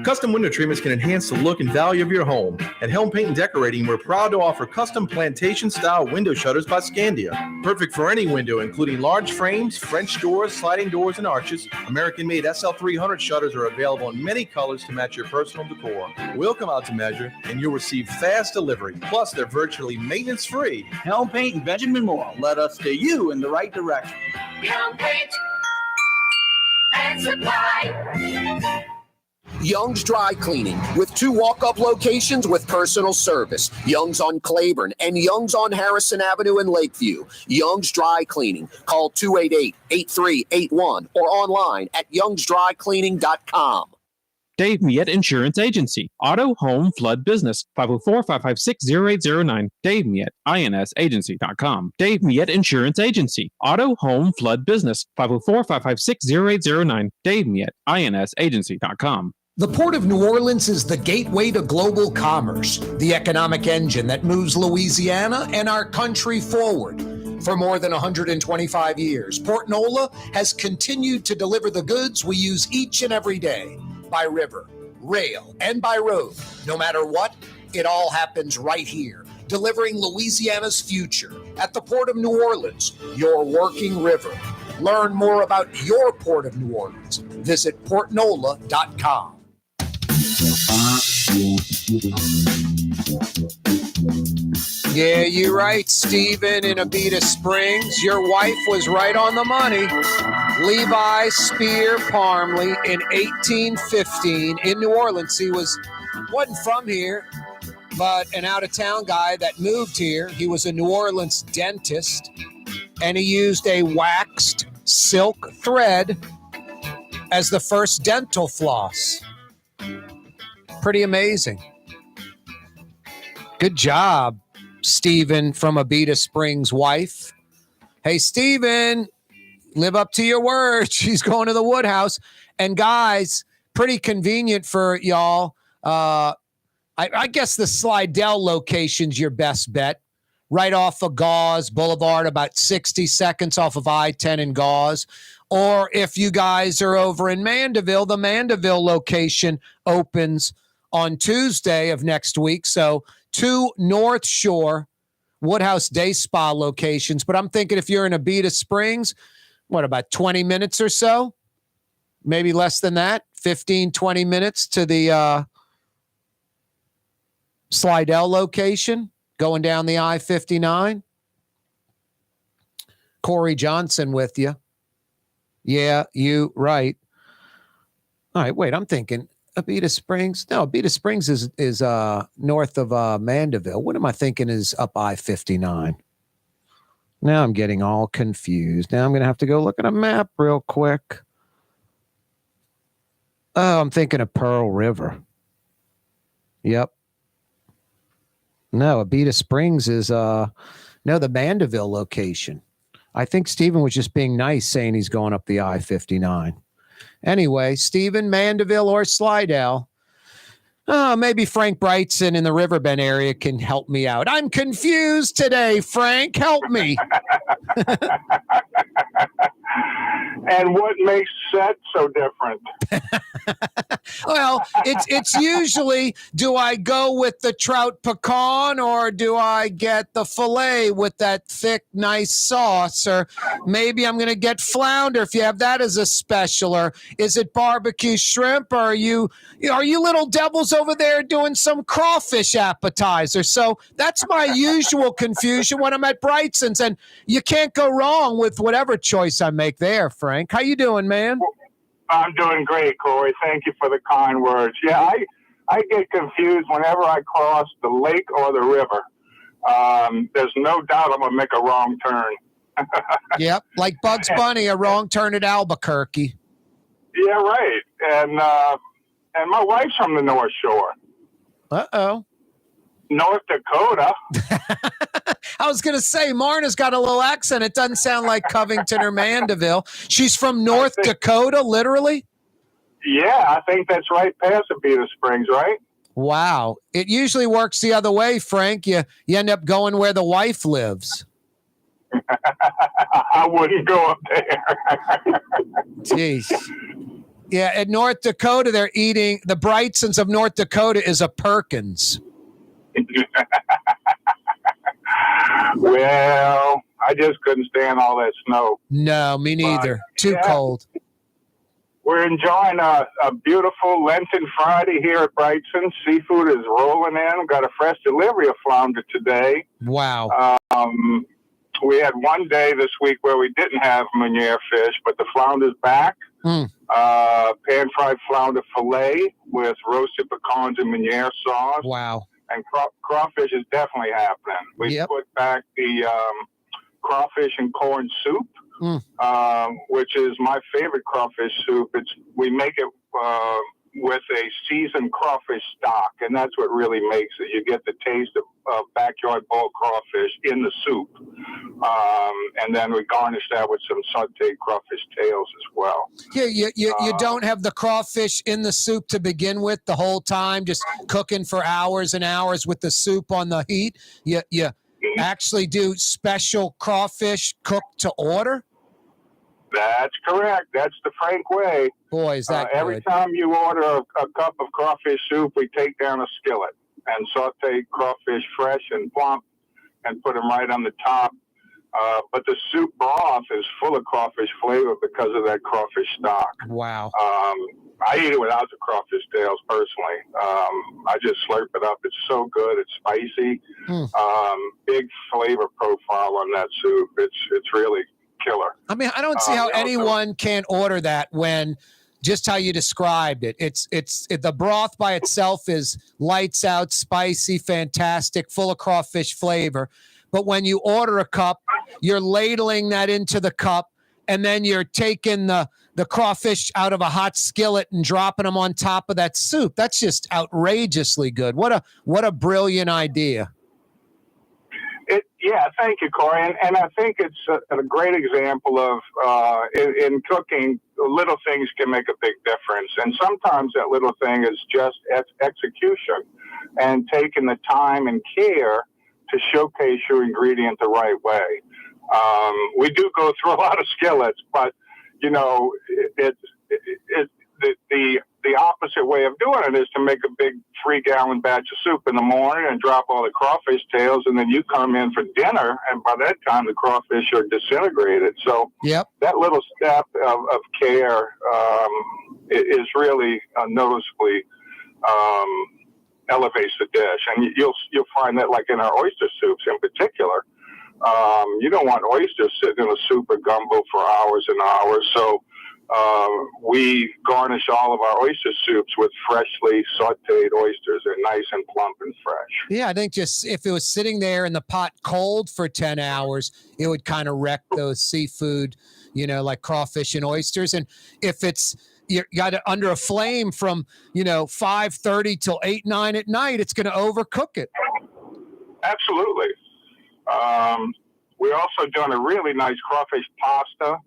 Custom window treatments can enhance the look and value of your home. At Helm Paint and Decorating, we're proud to offer custom plantation-style window shutters by Scandia. Perfect for any window, including large frames, French doors, sliding doors, and arches. American-made SL300 shutters are available in many colors to match your personal decor. We'll come out to measure, and you'll receive fast delivery. Plus, they're virtually maintenance-free. Helm Paint and Benjamin Moore led us to you in the right direction. Helm Paint and Supply. Young's Dry Cleaning, with 2 walk-up locations with personal service. Young's on Claiborne and Young's on Harrison Avenue in Lakeview. Young's Dry Cleaning. Call 288-8381 or online at youngsdrycleaning.com. Dave Miette Insurance Agency. Auto, home, flood, business. 504-556-0809. Dave Miette, insagency.com. Dave Miette Insurance Agency. Auto, home, flood, business. 504-556-0809. Dave Miette, insagency.com. The Port of New Orleans is the gateway to global commerce, the economic engine that moves Louisiana and our country forward. For more than 125 years, Port NOLA has continued to deliver the goods we use each and every day. By river, rail, and by road. No matter what, it all happens right here, delivering Louisiana's future at the Port of New Orleans, your working river. Learn more about your Port of New Orleans. Visit portnola.com. Yeah, you're right, Stephen in Abita Springs. Your wife was right on the money. Levi Spear Parmley in 1815 in New Orleans. He wasn't from here, but an out-of-town guy that moved here. He was a New Orleans dentist, and he used a waxed silk thread as the first dental floss. Pretty amazing. Good job, Stephen from Abita Springs' wife. Hey, Stephen, live up to your word. She's going to the Woodhouse. And guys, pretty convenient for y'all. I guess the Slidell location's your best bet. Right off of Gauze Boulevard, about 60 seconds off of I-10 in Gauze. Or if you guys are over in Mandeville, the Mandeville location opens on Tuesday of next week. So 2 North Shore Woodhouse Day Spa locations. But I'm thinking if you're in Abita Springs, what, about 20 minutes or so? Maybe less than that, 15, 20 minutes to the Slidell location, going down the I-59. Corey Johnson with you. Yeah, you right. All right, wait, I'm thinking Abita Springs. No, Abita Springs is north of Mandeville. What am I thinking is up I-59? Now I'm getting all confused. Now I'm going to have to go look at a map real quick. Oh, I'm thinking of Pearl River. Yep. No, Abita Springs is the Mandeville location. I think Stephen was just being nice saying he's going up the I-59. Anyway, Stephen, Mandeville or Slidell. Maybe Frank Brigtsen in the Riverbend area can help me out. I'm confused today, Frank. Help me. And what makes that so different? Well, it's usually, do I go with the trout pecan or do I get the filet with that thick, nice sauce? Or maybe I'm going to get flounder if you have that as a special. Or is it barbecue shrimp? Or are you little devils over there doing some crawfish appetizer? So that's my usual confusion when I'm at Brigtsen's. And you can't go wrong with whatever choice I make there, Frank. How you doing, man? I'm doing great, Corey. Thank you for the kind words. Yeah, I get confused whenever I cross the lake or the river. There's no doubt I'm going to make a wrong turn. Yep, like Bugs Bunny, a wrong turn at Albuquerque. Yeah, right. And my wife's from the North Shore. Uh-oh. North Dakota. I was going to say, Marna's got a little accent. It doesn't sound like Covington or Mandeville. She's from North Dakota, literally? Yeah, I think that's right past Abita Springs, right? Wow. It usually works the other way, Frank. You end up going where the wife lives. I wouldn't go up there. Jeez. Yeah, at North Dakota, they're eating, the Brigtsens of North Dakota is a Perkins. Well, I just couldn't stand all that snow. No, me neither. Too cold. We're enjoying a beautiful Lenten Friday here at Brigtsen. Seafood is rolling in. We've got a fresh delivery of flounder today. Wow. We had one day this week where we didn't have Meunier fish, but the flounder's back. pan-fried flounder fillet with roasted pecans and Meunier sauce. Wow. And crawfish is definitely happening. We put back the crawfish and corn soup, which is my favorite crawfish soup. We make it with a seasoned crawfish stock, and that's what really makes it. You get the taste of backyard boiled crawfish in the soup, and then we garnish that with some sautéed crawfish tails as well. Yeah, you don't have the crawfish in the soup to begin with the whole time, just cooking for hours and hours with the soup on the heat. You actually do special crawfish cooked to order? That's correct. That's the Frank way. Boy, is that every good. time you order a cup of crawfish soup, we take down a skillet and saute crawfish fresh and plump and put them right on the top. But the soup broth is full of crawfish flavor because of that crawfish stock. Wow. I eat it without the crawfish tails personally. I just slurp it up. It's so good. It's spicy. Big flavor profile on that soup. It's really killer. I mean, I don't see how anyone can order that when just how you described it. It's the broth by itself is lights out, spicy, fantastic, full of crawfish flavor. But when you order a cup, you're ladling that into the cup, and then you're taking the crawfish out of a hot skillet and dropping them on top of that soup. That's just outrageously good. What a brilliant idea. Yeah, thank you, Corey. And I think it's a great example of in cooking, little things can make a big difference. And sometimes that little thing is just execution and taking the time and care to showcase your ingredient the right way. We do go through a lot of skillets, but the opposite way of doing it is to make a big 3-gallon batch of soup in the morning and drop all the crawfish tails, and then you come in for dinner, and by that time the crawfish are disintegrated. So that little step of care is really noticeably elevates the dish, and you'll find that like in our oyster soups in particular. You don't want oysters sitting in a soup or gumbo for hours and hours, so we garnish all of our oyster soups with freshly sauteed oysters. They're nice and plump and fresh. Yeah, I think just if it was sitting there in the pot cold for 10 hours, it would kind of wreck those seafood, like crawfish and oysters. And if you got it under a flame from, 5:30 till 8, 9 at night, it's going to overcook it. Absolutely. We're also doing a really nice crawfish pasta.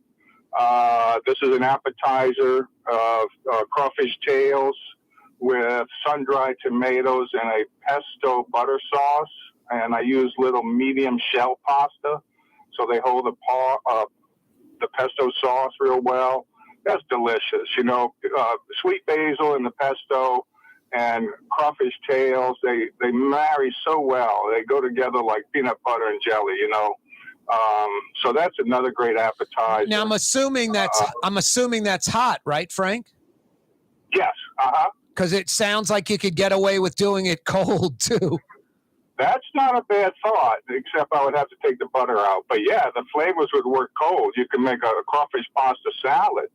This is an appetizer of crawfish tails with sun-dried tomatoes and a pesto butter sauce. And I use little medium shell pasta, so they hold the pesto sauce real well. That's delicious. Sweet basil and the pesto and crawfish tails, they marry so well. They go together like peanut butter and jelly, So that's another great appetizer. Now I'm assuming that's hot, right, Frank? Yes. Because it sounds like you could get away with doing it cold too. That's not a bad thought, except I would have to take the butter out. But yeah, the flavors would work cold. You can make a crawfish pasta salad,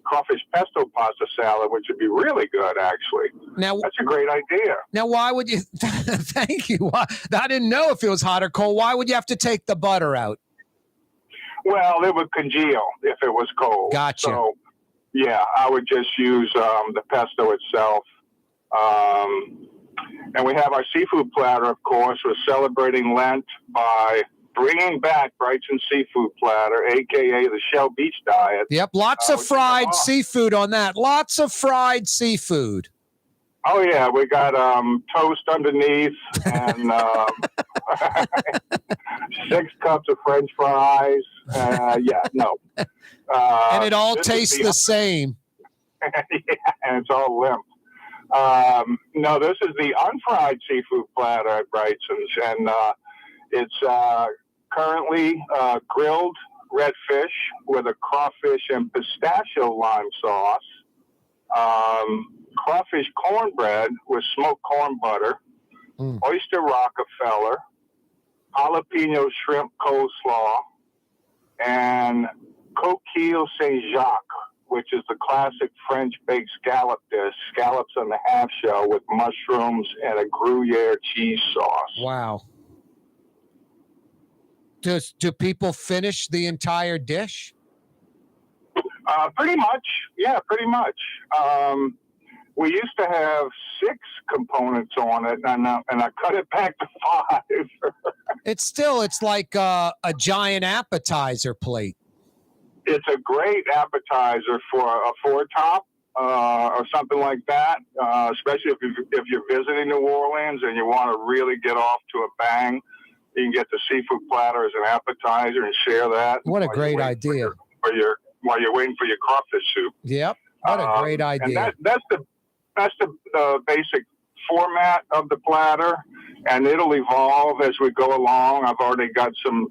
crawfish pesto pasta salad, which would be really good, actually. Now that's a great idea. Now, why would you? Thank you. I didn't know if it was hot or cold. Why would you have to take the butter out? Well, it would congeal if it was cold. Gotcha. So, yeah, I would just use the pesto itself. And we have our seafood platter, of course. We're celebrating Lent by bringing back Brigtsen Seafood Platter, a.k.a. the Shell Beach Diet. Yep, lots of fried seafood on that. Lots of fried seafood. Oh, yeah, we got toast underneath and 6 cups of French fries. And it all tastes the same. Yeah, and it's all limp. No, this is the unfried seafood platter at Brigtsen's, and it's currently grilled redfish with a crawfish and pistachio lime sauce, crawfish cornbread with smoked corn butter, oyster Rockefeller, jalapeno shrimp coleslaw, and coquille Saint-Jacques, which is the classic French baked scallop dish, scallops on the half shell with mushrooms and a Gruyere cheese sauce. Wow. Do people finish the entire dish? Pretty much. Yeah, pretty much. We used to have 6 components on it, and I cut it back to 5. It's like a giant appetizer plate. It's a great appetizer for a 4-top or something like that, especially if you're visiting New Orleans and you want to really get off to a bang. You can get the seafood platter as an appetizer and share that. What a great idea. While you're waiting for your crawfish soup. Yep. What a great idea. And that's the basic format of the platter, and it'll evolve as we go along. I've already got some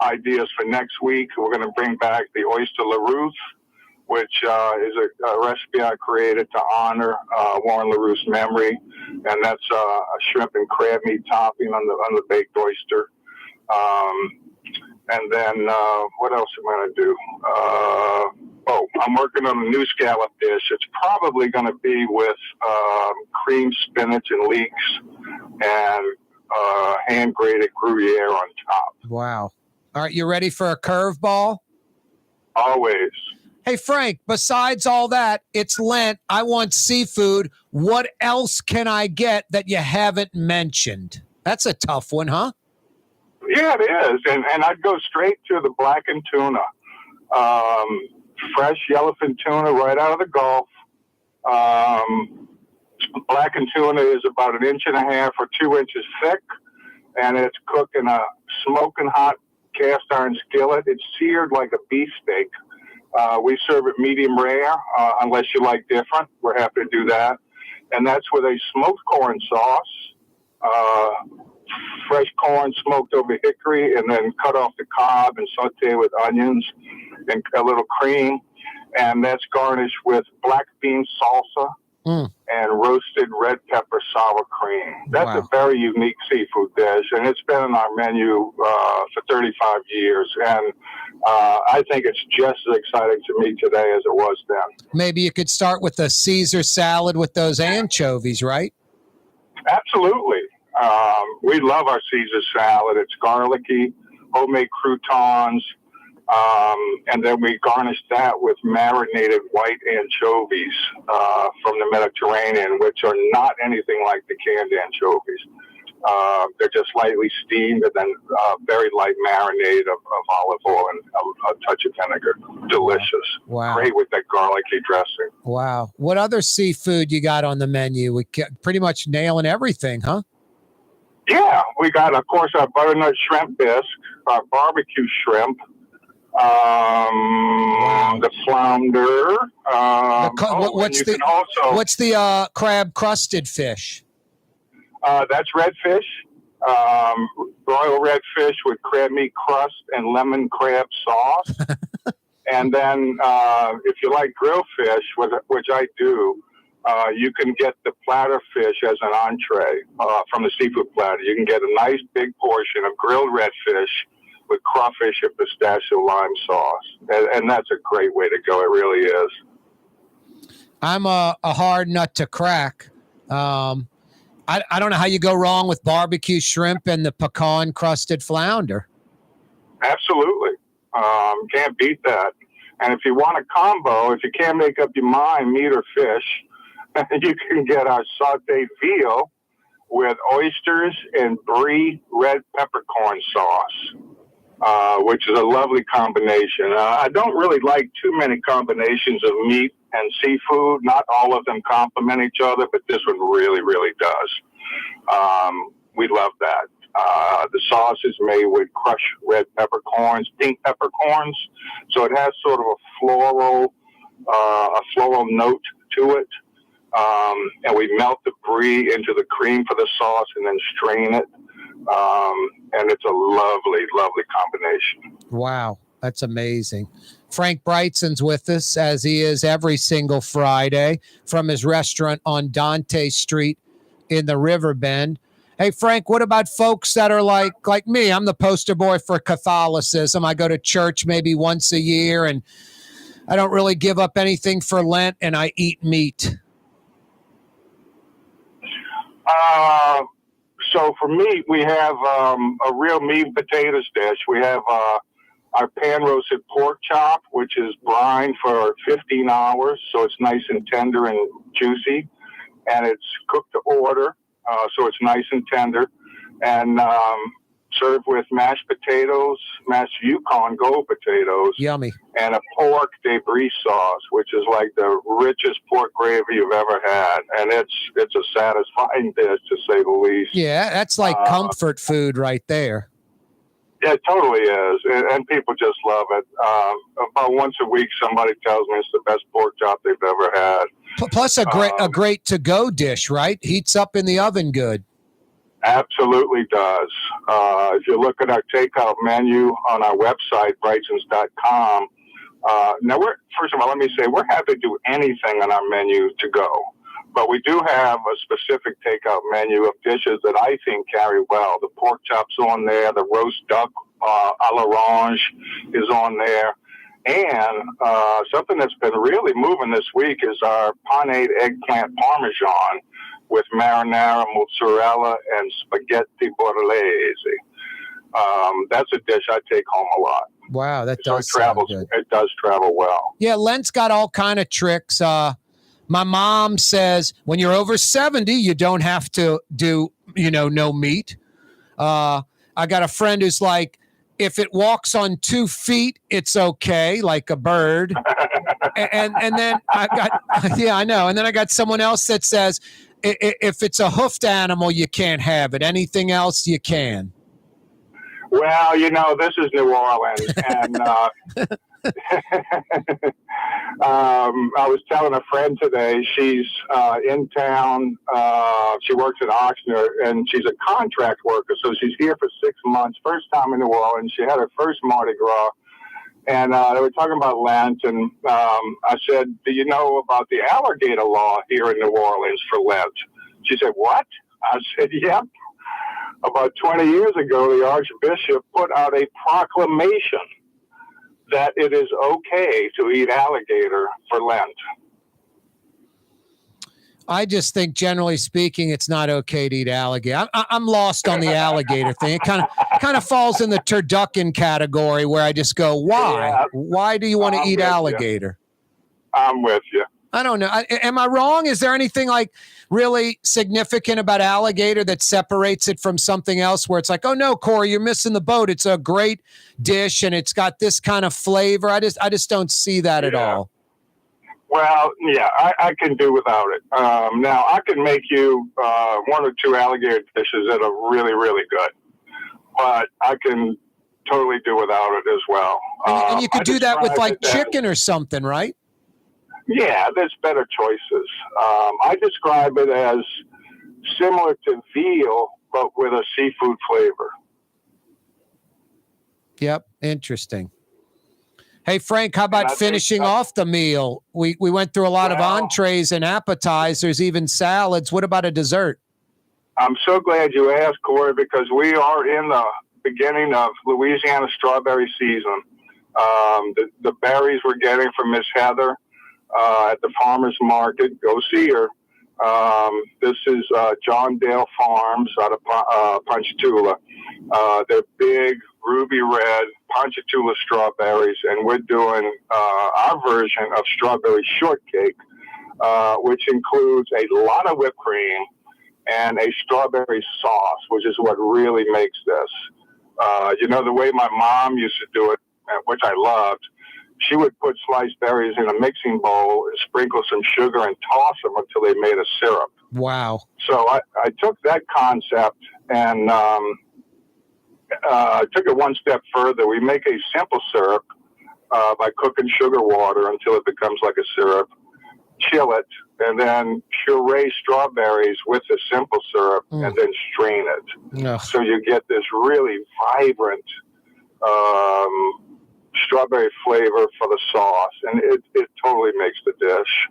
ideas for next week. We're going to bring back the oyster LaRousse, which is a recipe I created to honor Warren LaRousse's memory, and that's a shrimp and crab meat topping on the baked oyster. And then what else am I going to do? I'm working on a new scallop dish. It's probably going to be with cream spinach and leeks and hand-grated Gruyere on top. Wow. All right, you ready for a curveball? Always. Hey, Frank, besides all that, it's Lent. I want seafood. What else can I get that you haven't mentioned? That's a tough one, huh? Yeah, it is. And I'd go straight to the blackened tuna. Fresh yellowfin tuna right out of the Gulf. Blackened tuna is about 1.5 inches or 2 inches thick, and it's cooked in a smoking hot cast iron skillet. It's seared like a beefsteak. We serve it medium rare, unless you like different. We're happy to do that. And that's with a smoked corn sauce, fresh corn smoked over hickory, and then cut off the cob and saute with onions and a little cream. And that's garnished with black bean salsa and roasted red pepper sour cream. That's a very unique seafood dish, and it's been on our menu for 35 years. And I think it's just as exciting to me today as it was then. Maybe you could start with a Caesar salad with those anchovies, right? Absolutely. We love our Caesar salad. It's garlicky, homemade croutons, and then we garnish that with marinated white anchovies from the Mediterranean, which are not anything like the canned anchovies. They're just lightly steamed and then very light marinade of olive oil and a touch of vinegar. Delicious. Wow. Great with that garlicky dressing. Wow. What other seafood you got on the menu? We pretty much nailing everything, huh? Yeah, we got, of course, our butternut shrimp bisque, our barbecue shrimp, the flounder. What's the crab crusted fish? That's redfish, royal redfish with crab meat crust and lemon crab sauce. And then if you like grilled fish, which I do, you can get the platter fish as an entree from the seafood platter. You can get a nice big portion of grilled redfish with crawfish and pistachio lime sauce. And that's a great way to go. It really is. I'm a hard nut to crack. I don't know how you go wrong with barbecue shrimp and the pecan crusted flounder. Absolutely. Can't beat that. And if you want a combo, if you can't make up your mind, meat or fish, you can get our sauteed veal with oysters and brie red peppercorn sauce, which is a lovely combination. I don't really like too many combinations of meat and seafood. Not all of them complement each other, but this one really, really does. We love that. The sauce is made with crushed red peppercorns, pink peppercorns, so it has sort of a floral note to it. And we melt the brie into the cream for the sauce and then strain it. And it's a lovely, lovely combination. Wow, that's amazing. Frank Brigtsen's with us, as he is every single Friday, from his restaurant on Dante Street in the Riverbend. Hey, Frank, what about folks that are like me? I'm the poster boy for Catholicism. I go to church maybe once a year, and I don't really give up anything for Lent, and I eat meat. So for meat, we have a real meat and potatoes dish. We have our pan-roasted pork chop, which is brined for 15 hours, so it's nice and tender and juicy. And it's cooked to order, so it's nice and tender. And served with mashed potatoes, mashed Yukon Gold potatoes. Yummy. And a pork debris sauce, which is like the richest pork gravy you've ever had. And it's a satisfying dish, to say the least. Yeah, that's like comfort food right there. Yeah, it totally is. And people just love it. About once a week, somebody tells me it's the best pork chop they've ever had. Plus a great to-go dish, right? Heats up in the oven good. Absolutely does. If you look at our takeout menu on our website, Brigtsens.com, now first of all, let me say, we're happy to do anything on our menu to go. But we do have a specific takeout menu of dishes that I think carry well. The pork chops on there, the roast duck à l'orange is on there. And something that's been really moving this week is our paneed eggplant parmesan with marinara, mozzarella, and spaghetti bolognese. That's a dish I take home a lot. Wow, that does sound good. It does travel well. Yeah, Lent's got all kind of tricks. My mom says when you're over 70, you don't have to do, no meat. I got a friend who's like, if it walks on 2 feet, it's okay, like a bird. and then I got, yeah, I know. And then I got someone else that says, if it's a hoofed animal, you can't have it. Anything else, you can. Well, this is New Orleans, and I was telling a friend today, she's in town. She works at Oxnard, and she's a contract worker, so she's here for 6 months. First time in New Orleans. She had her first Mardi Gras, and they were talking about Lent, and I said, do you know about the alligator law here in New Orleans for Lent? She said, what? I said, yep. About 20 years ago, the Archbishop put out a proclamation that it is okay to eat alligator for Lent. I just think, generally speaking, it's not okay to eat alligator. I'm lost on the alligator thing. It kind of falls in the turducken category where I just go, why? Yeah. Why do you want to eat alligator? I'm with you. I don't know. Am I wrong? Is there anything like really significant about alligator that separates it from something else where it's like, oh no, Corey, you're missing the boat. It's a great dish and it's got this kind of flavor. I just don't see that at all. Well, yeah, I can do without it. Now I can make you 1 or 2 alligator dishes that are really, really good, but I can totally do without it as well. And you could do that with like chicken or something, right? Yeah, there's better choices. I describe it as similar to veal, but with a seafood flavor. Yep, interesting. Hey, Frank, how about finishing off the meal? We went through a lot of entrees and appetizers, even salads. What about a dessert? I'm so glad you asked, Corey, because we are in the beginning of Louisiana strawberry season. The berries we're getting from Miss Heather at the farmer's market. Go see her. This is John Dale Farms out of Ponchatoula. They're big, ruby red Ponchatoula strawberries, and we're doing our version of strawberry shortcake, which includes a lot of whipped cream and a strawberry sauce, which is what really makes this. The way my mom used to do it, which I loved, she would put sliced berries in a mixing bowl, sprinkle some sugar, and toss them until they made a syrup. Wow. So I took that concept and took it one step further. We make a simple syrup by cooking sugar water until it becomes like a syrup, chill it, and then puree strawberries with the simple syrup and then strain it. Ugh. So you get this really vibrant strawberry flavor for the sauce, and it totally makes the dish.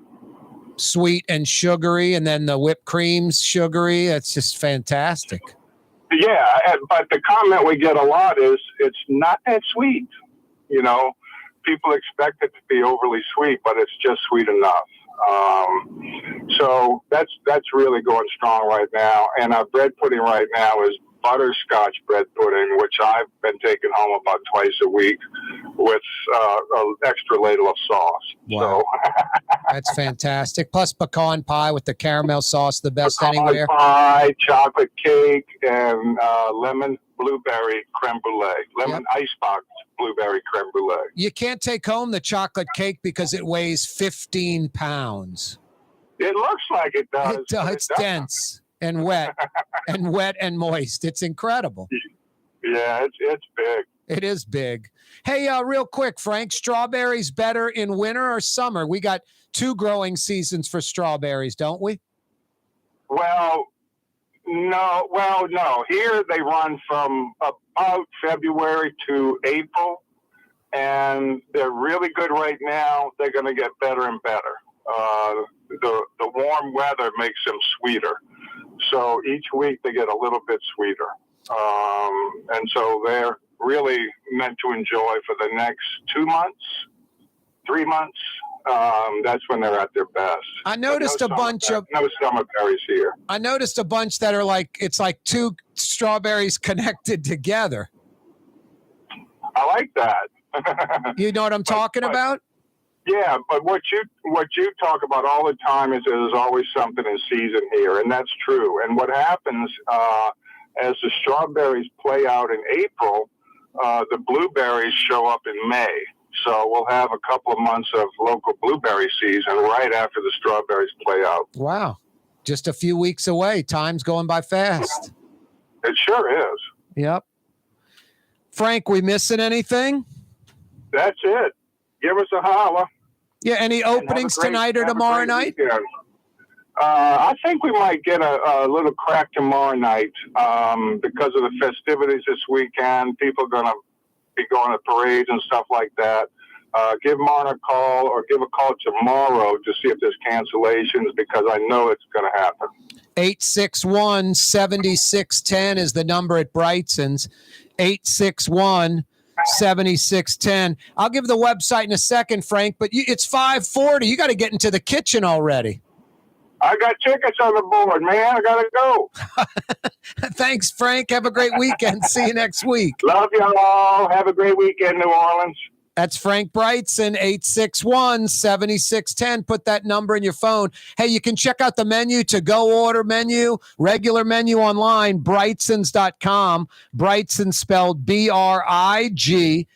sweet and sugary, and then the whipped cream's sugary. That's just fantastic. Yeah, but the comment we get a lot is it's not that sweet. You know, people expect it to be overly sweet, but it's just sweet enough. So that's really going strong right now. And our bread pudding right now is butterscotch bread pudding, which I've been taking home about twice a week with an extra ladle of sauce. Wow. So that's fantastic. Plus pecan pie with the caramel sauce, the best pecan anywhere. Pie, chocolate cake, and lemon blueberry creme brulee. Lemon icebox blueberry creme brulee. You can't take home the chocolate cake because it weighs 15 pounds. It looks like it does. It does. It's dense and wet and moist. It's incredible. Yeah, it's big. It is big. Hey, real quick, Frank, strawberries better in winter or summer? We got 2 growing seasons for strawberries, don't we? Well, no. Here they run from about February to April, and they're really good right now. They're going to get better and better. The warm weather makes them sweeter. So each week they get a little bit sweeter. And so they're really meant to enjoy for the next 2 months, 3 months. That's when they're at their best. I noticed no summer berries here. I noticed a bunch that are it's like 2 strawberries connected together. I like that. You know what I'm talking about? Yeah, but what you talk about all the time is there's always something in season here, and that's true. And what happens as the strawberries play out in April, the blueberries show up in May. So we'll have a couple of months of local blueberry season right after the strawberries play out. Wow. Just a few weeks away. Time's going by fast. It sure is. Yep. Frank, we missing anything? That's it. Give us a holler. Yeah, any openings tonight or tomorrow night? I think we might get a little crack tomorrow night because of the festivities this weekend. People are going to be going to parades and stuff like that. Give Martin a call or give a call tomorrow to see if there's cancellations because I know it's going to happen. 861-7610 is the number at Brigtsen's. 861-7610. I'll give the website in a second, Frank, but it's 5:40. You got to get into the kitchen already. I got tickets on the board, man. I got to go. Thanks, Frank. Have a great weekend. See you next week. Love y'all. Have a great weekend, New Orleans. That's Frank Brigtsen, 861-7610. Put that number in your phone. Hey, you can check out the menu, to-go order menu, regular menu online, brigtsens.com. Brigtsen spelled Brigtsen's,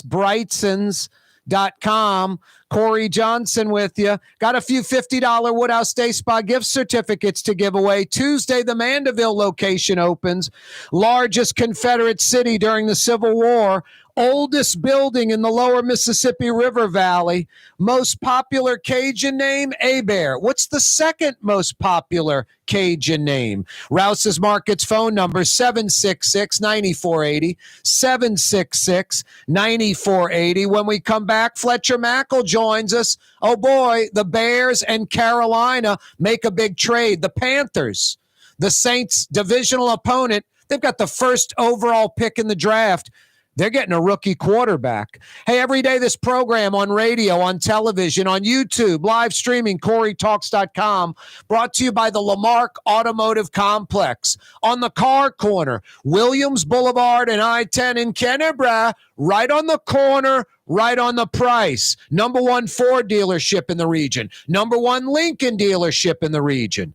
Brigtsens.com. Corey Johnson with you. Got a few $50 Woodhouse Day Spa gift certificates to give away. Tuesday, the Mandeville location opens. Largest Confederate city during the Civil War. Oldest building in the lower Mississippi River Valley. Most popular Cajun name, Abear. What's the second most popular Cajun name? Rouse's Market's phone number, 766-9480. 766-9480. When we come back, Fletcher Mackel joins us. Oh, boy, the Bears and Carolina make a big trade. The Panthers, the Saints' divisional opponent, they've got the first overall pick in the draft. They're getting a rookie quarterback. Hey, every day this program on radio, on television, on YouTube, live streaming, CareTalks.com, brought to you by the Lamarck Automotive Complex. On the car corner, Williams Boulevard and I-10 in Kennebra, right on the corner, right on the price. Number 1 Ford dealership in the region. Number 1 Lincoln dealership in the region.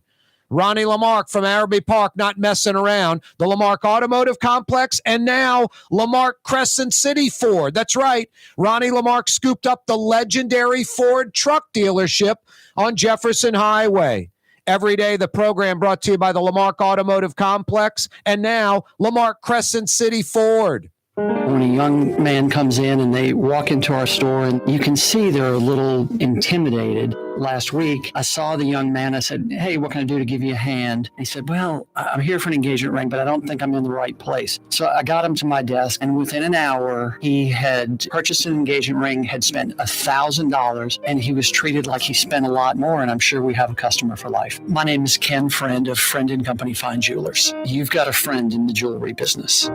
Ronnie Lamarck from Araby Park, not messing around. The Lamarck Automotive Complex, and now Lamarck Crescent City Ford. That's right. Ronnie Lamarck scooped up the legendary Ford truck dealership on Jefferson Highway. Every day, the program brought to you by the Lamarck Automotive Complex, and now Lamarck Crescent City Ford. When a young man comes in and they walk into our store, and you can see they're a little intimidated. last week, I saw the young man. I said, "Hey, what can I do to give you a hand?" He said, "Well, I'm here for an engagement ring, but I don't think I'm in the right place." So I got him to my desk, and within an hour, he had purchased an engagement ring, had spent $1,000, and he was treated like he spent a lot more, and I'm sure we have a customer for life. My name is Ken Friend of Friend & Company Fine Jewelers. You've got a friend in the jewelry business.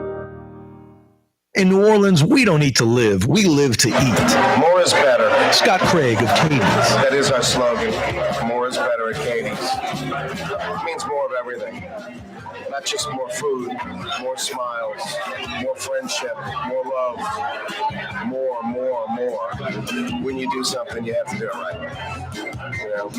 In New Orleans, we don't eat to live, we live to eat. More is better. Scott Craig of Katie's. That is our slogan. More is better at Katie's. It means more of everything. Not just more food, more smiles, more friendship, more love, more. When you do something, you have to do it right. You know,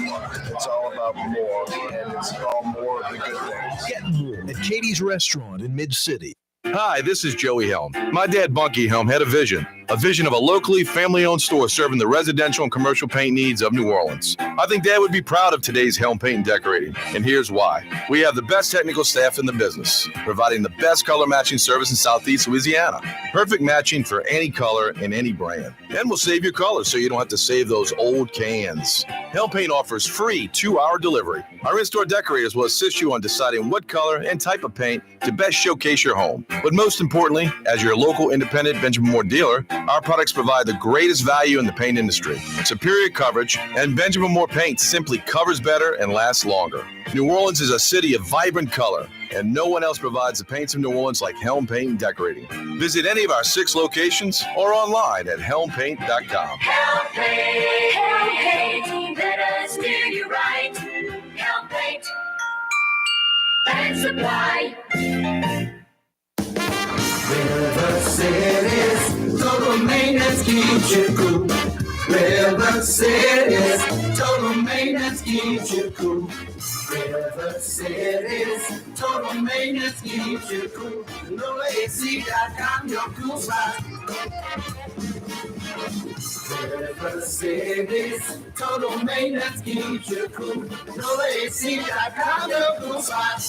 it's all about more, and it's all more of the good things. Get more at Katie's Restaurant in Mid-City. Hi, this is Joey Helm. My dad, Bunky Helm, had a vision of a locally family-owned store serving the residential and commercial paint needs of New Orleans. I think Dad would be proud of today's Helm Paint and Decorating, and here's why. We have the best technical staff in the business, providing the best color matching service in Southeast Louisiana. Perfect matching for any color and any brand. And we'll save your colors so you don't have to save those old cans. Helm Paint offers free 2-hour delivery. Our in-store decorators will assist you on deciding what color and type of paint to best showcase your home. But most importantly, as your local independent Benjamin Moore dealer, our products provide the greatest value in the paint industry. Superior coverage, and Benjamin Moore paint simply covers better and lasts longer. New Orleans is a city of vibrant color, and no one else provides the paints of New Orleans like Helm Paint and Decorating. Visit any of our 6 locations or online at helmpaint.com. Helm Paint, let us do you right. Helm Paint and Supply. River City's total maintenance keeps you cool. River City's total maintenance keeps you cool. River City's total maintenance keeps you cool. NOLAAC.com, your cool spot. River City's total maintenance keeps you cool. NOLAAC.com, your cool spot.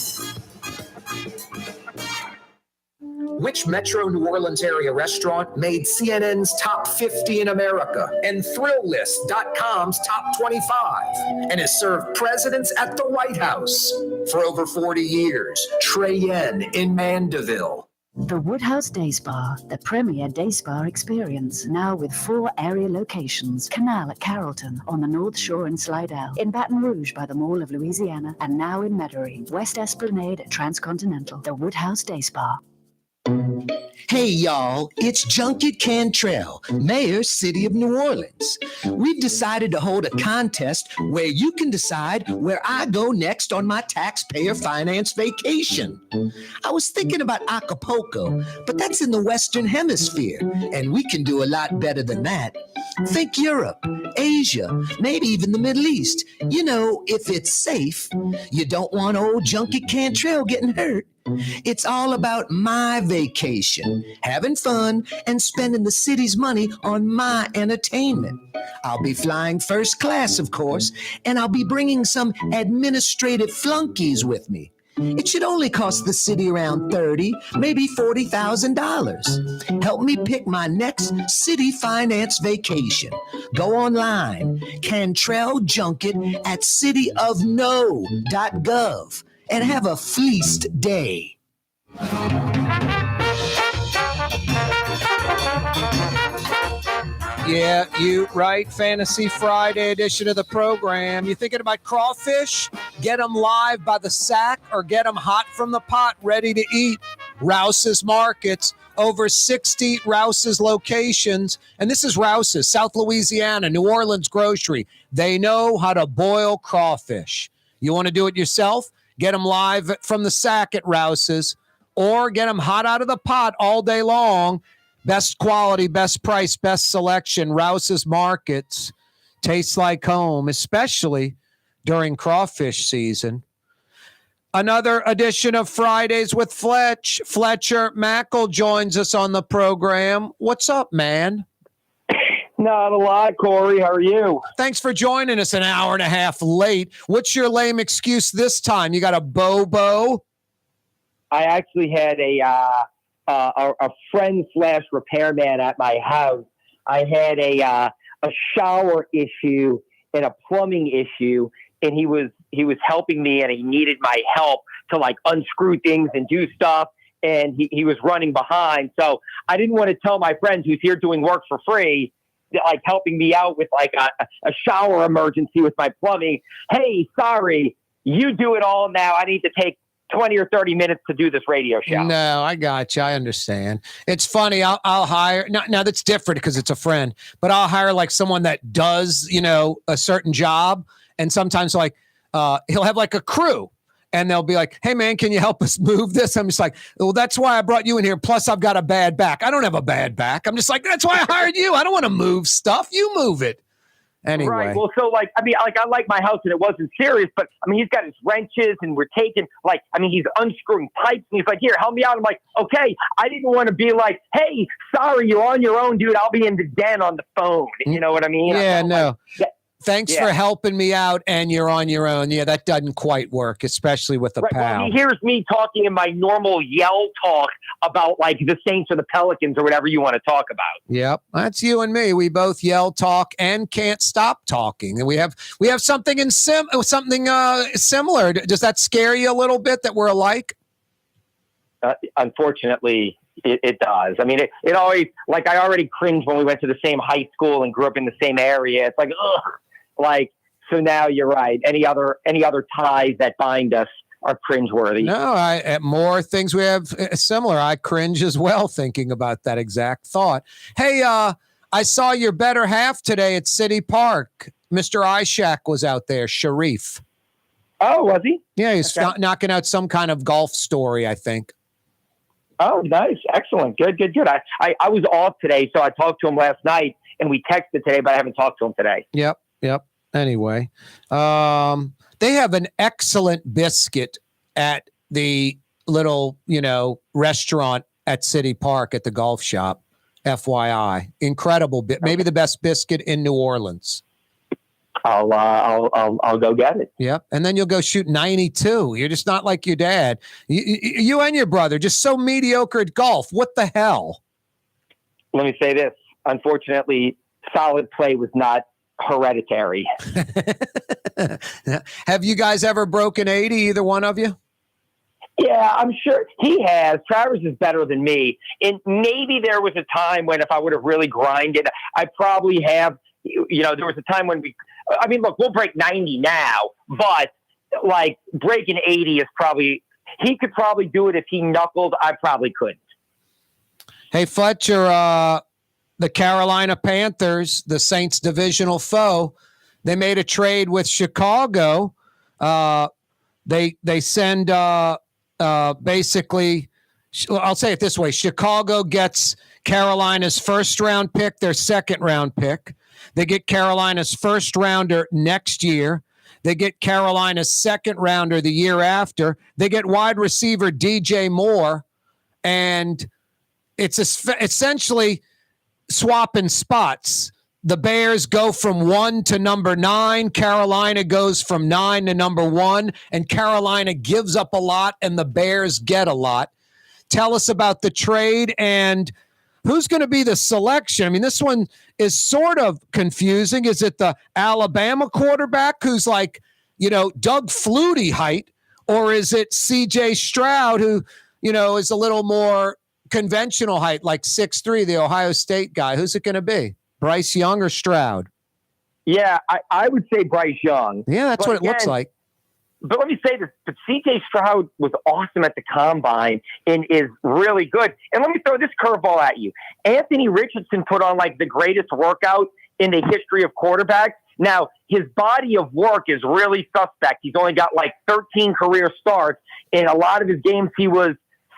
Which Metro New Orleans area restaurant made CNN's top 50 in America and ThrillList.com's top 25 and has served presidents at the White House for over 40 years? Trey Yen in Mandeville. The Woodhouse Day Spa, the premier day spa experience, now with 4 area locations. Canal at Carrollton, on the North Shore in Slidell, in Baton Rouge by the Mall of Louisiana, and now in Metairie, West Esplanade at Transcontinental. The Woodhouse Day Spa. Hey y'all, it's Junket Cantrell, Mayor, City of New Orleans. We've decided to hold a contest where you can decide where I go next on my taxpayer finance vacation. I was thinking about Acapulco, but that's in the Western Hemisphere, and we can do a lot better than that. Think Europe, Asia, maybe even the Middle East. You know, if it's safe. You don't want old Junket Cantrell getting hurt. It's all about my vacation, having fun, and spending the city's money on my entertainment. I'll be flying first class, of course, and I'll be bringing some administrative flunkies with me. It should only cost the city around $30,000, maybe $40,000. Help me pick my next city finance vacation. Go online, Cantrell Junket at cityofno.gov. And have a fleeced day. Yeah, you right. Fantasy Friday edition of the program. You thinking about crawfish? Get them live by the sack or get them hot from the pot, ready to eat. Rouse's Markets, over 60 Rouse's locations. And this is Rouse's, South Louisiana, New Orleans grocery. They know how to boil crawfish. You want to do it yourself? Get them live from the sack at Rouse's, or get them hot out of the pot all day long. Best quality, best price, best selection. Rouse's Markets tastes like home, especially during crawfish season. Another edition of Fridays with Fletcher Mackel joins us on the program. What's up, man? Not a lot, Corey. How are you? Thanks for joining us an hour and a half late. What's your lame excuse this time? You got a Bobo? I actually had a friend / repairman at my house. I had a shower issue in a plumbing issue, and he was helping me, and he needed my help to like unscrew things and do stuff. And he was running behind. So I didn't want to tell my friends who's here doing work for free, like helping me out with like a shower emergency with my plumbing. Hey, sorry, you do it all now. I need to take 20 or 30 minutes to do this radio show. No, I got you. I understand. It's funny. I'll hire now that's different because it's a friend, but I'll hire like someone that does, a certain job. And sometimes like, he'll have like a crew. And they'll be like, hey, man, can you help us move this? I'm just like, well, that's why I brought you in here. Plus, I've got a bad back. I don't have a bad back. I'm just like, that's why I hired you. I don't want to move stuff. You move it. Anyway. Right. Well, so I like my house and it wasn't serious, but he's got his wrenches and we're taking he's unscrewing pipes and he's like, here, help me out. I'm like, okay. I didn't want to be like, hey, sorry, you're on your own, dude. I'll be in the den on the phone. You know what I mean? Yeah, no. Thanks for helping me out, and you're on your own. Yeah, that doesn't quite work, especially with a pal. Well, he hears me talking in my normal yell talk about like the Saints or the Pelicans or whatever you want to talk about. Yep, that's you and me. We both yell, talk, and can't stop talking. And we have something similar. Does that scare you a little bit that we're alike? Unfortunately, it does. I mean, it always like I already cringed when we went to the same high school and grew up in the same area. It's like ugh. Like, so now you're right. Any other ties that bind us are cringeworthy. No, more things we have similar. I cringe as well thinking about that exact thought. Hey, I saw your better half today at City Park. Mr. Ishak was out there, Sharif. Oh, was he? Yeah, he's knocking out some kind of golf story, I think. Oh, nice. Excellent. Good. I was off today, so I talked to him last night, and we texted today, but I haven't talked to him today. Yep. Anyway, they have an excellent biscuit at the little, restaurant at City Park at the golf shop. FYI, incredible bit. Maybe the best biscuit in New Orleans. I'll go get it. Yep. And then you'll go shoot 92. You're just not like your dad. You and your brother, just so mediocre at golf. What the hell? Let me say this. Unfortunately, solid play was not hereditary. Have you guys ever broken 80, either one of you? Yeah, I'm sure he has. Travis is better than me. And maybe there was a time when if I would have really grinded, I probably have, there was a time when look, we'll break 90 now, but like breaking 80 is probably, he could probably do it if he knuckled. I probably couldn't. Hey, Fletcher, the Carolina Panthers, the Saints' divisional foe, they made a trade with Chicago. They send basically, I'll say it this way: Chicago gets Carolina's first round pick, their second round pick. They get Carolina's first rounder next year. They get Carolina's second rounder the year after. They get wide receiver DJ Moore, and it's essentially swapping spots. The Bears go from 1 to number 9. Carolina goes from 9 to number 1, and Carolina gives up a lot, and the Bears get a lot. Tell us about the trade and who's going to be the selection. I mean, this one is sort of confusing. Is it the Alabama quarterback who's like, Doug Flutie height, or is it C.J. Stroud who, is a little more conventional height, like 6'3", the Ohio State guy? Who's it going to be? Bryce Young or Stroud? Yeah, I would say Bryce Young. Yeah, that's what it looks like. But let me say this, but C.J. Stroud was awesome at the Combine and is really good. And let me throw this curveball at you. Anthony Richardson put on like the greatest workout in the history of quarterbacks. Now, his body of work is really suspect. He's only got like 13 career starts. In a lot of his games, he was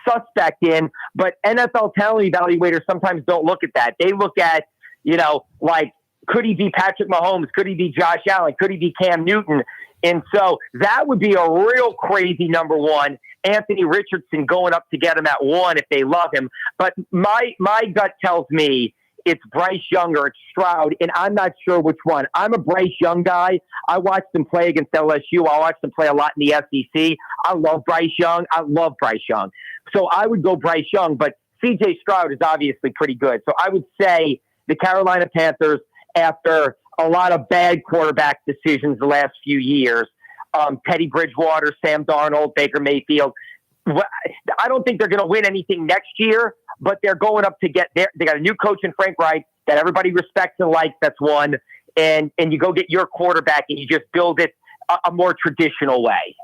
suspect in. But NFL talent evaluators sometimes don't look at that. They look at, like, could he be Patrick Mahomes? Could he be Josh Allen? Could he be Cam Newton? And so that would be a real crazy number one. Anthony Richardson going up to get him at 1 if they love him. But my gut tells me it's Bryce Young or it's Stroud, and I'm not sure which one. I'm a Bryce Young guy. I watched him play against LSU. I watched him play a lot in the SEC. I love Bryce Young. So I would go Bryce Young, but C.J. Stroud is obviously pretty good. So I would say the Carolina Panthers, after a lot of bad quarterback decisions the last few years. Teddy Bridgewater, Sam Darnold, Baker Mayfield. I don't think they're going to win anything next year, but they're going up to get there. They got a new coach in Frank Reich that everybody respects and likes. That's one. And you go get your quarterback and you just build it a more traditional way.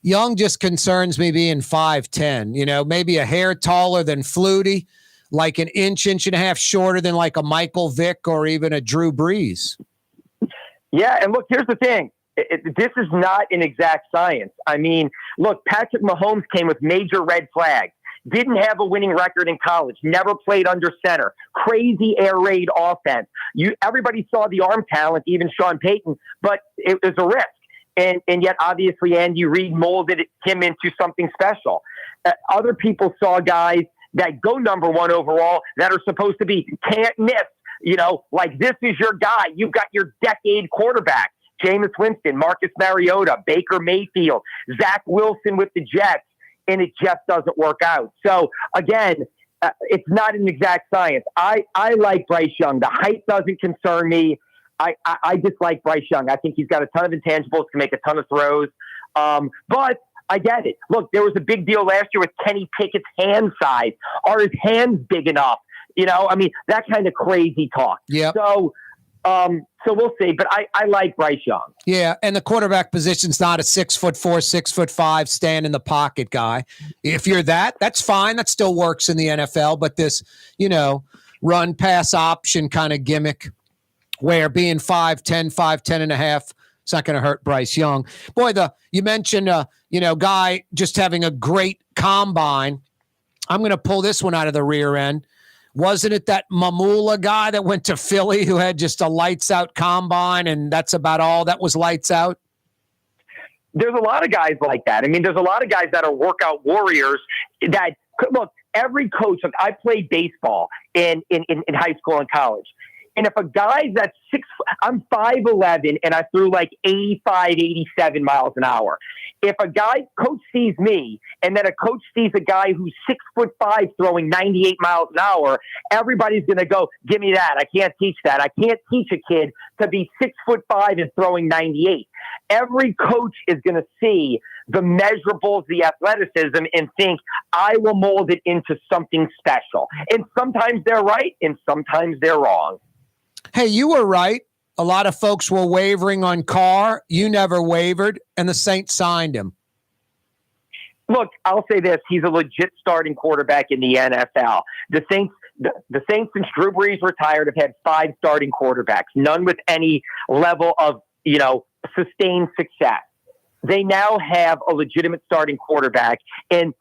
Young just concerns me being 5'10", maybe a hair taller than Flutie, like an inch and a half shorter than like a Michael Vick or even a Drew Brees. Yeah. And look, here's the thing. This is not an exact science. I mean, look, Patrick Mahomes came with major red flags. Didn't have a winning record in college. Never played under center. Crazy air raid offense. Everybody saw the arm talent, even Sean Payton, but it was a risk. And yet, obviously, Andy Reid molded him into something special. Other people saw guys that go number one overall that are supposed to be can't miss. Like this is your guy. You've got your decade quarterback. Jameis Winston, Marcus Mariota, Baker Mayfield, Zach Wilson with the Jets, and it just doesn't work out. So, again, it's not an exact science. I like Bryce Young. The height doesn't concern me. I just like Bryce Young. I think he's got a ton of intangibles, can make a ton of throws. But I get it. Look, there was a big deal last year with Kenny Pickett's hand size. Are his hands big enough? That kind of crazy talk. Yeah. So we'll see, but I like Bryce Young. Yeah, and the quarterback position's not a 6'4", 6'5", stand in the pocket guy. If you're that's fine. That still works in the NFL. But this, run pass option kind of gimmick, where being 5'10", 5'10 and a half, it's not going to hurt Bryce Young. Boy, you mentioned guy just having a great combine. I'm going to pull this one out of the rear end. Wasn't it that Mamula guy that went to Philly who had just a lights-out combine, and that's about all that was lights out? There's a lot of guys like that. I mean, there's a lot of guys that are workout warriors that – look, every coach – I played baseball in high school and college. And if a guy that's I'm 5'11", and I threw like 85, 87 miles an hour. If a coach sees me, and then a coach sees a guy who's 6'5" throwing 98 miles an hour, everybody's going to go, give me that. I can't teach that. I can't teach a kid to be 6'5" and throwing 98. Every coach is going to see the measurables, the athleticism, and think, I will mold it into something special. And sometimes they're right, and sometimes they're wrong. Hey, you were right. A lot of folks were wavering on Carr. You never wavered, and the Saints signed him. Look, I'll say this. He's a legit starting quarterback in the NFL. The Saints, since Drew Brees retired, have had 5 starting quarterbacks, none with any level of, sustained success. They now have a legitimate starting quarterback, and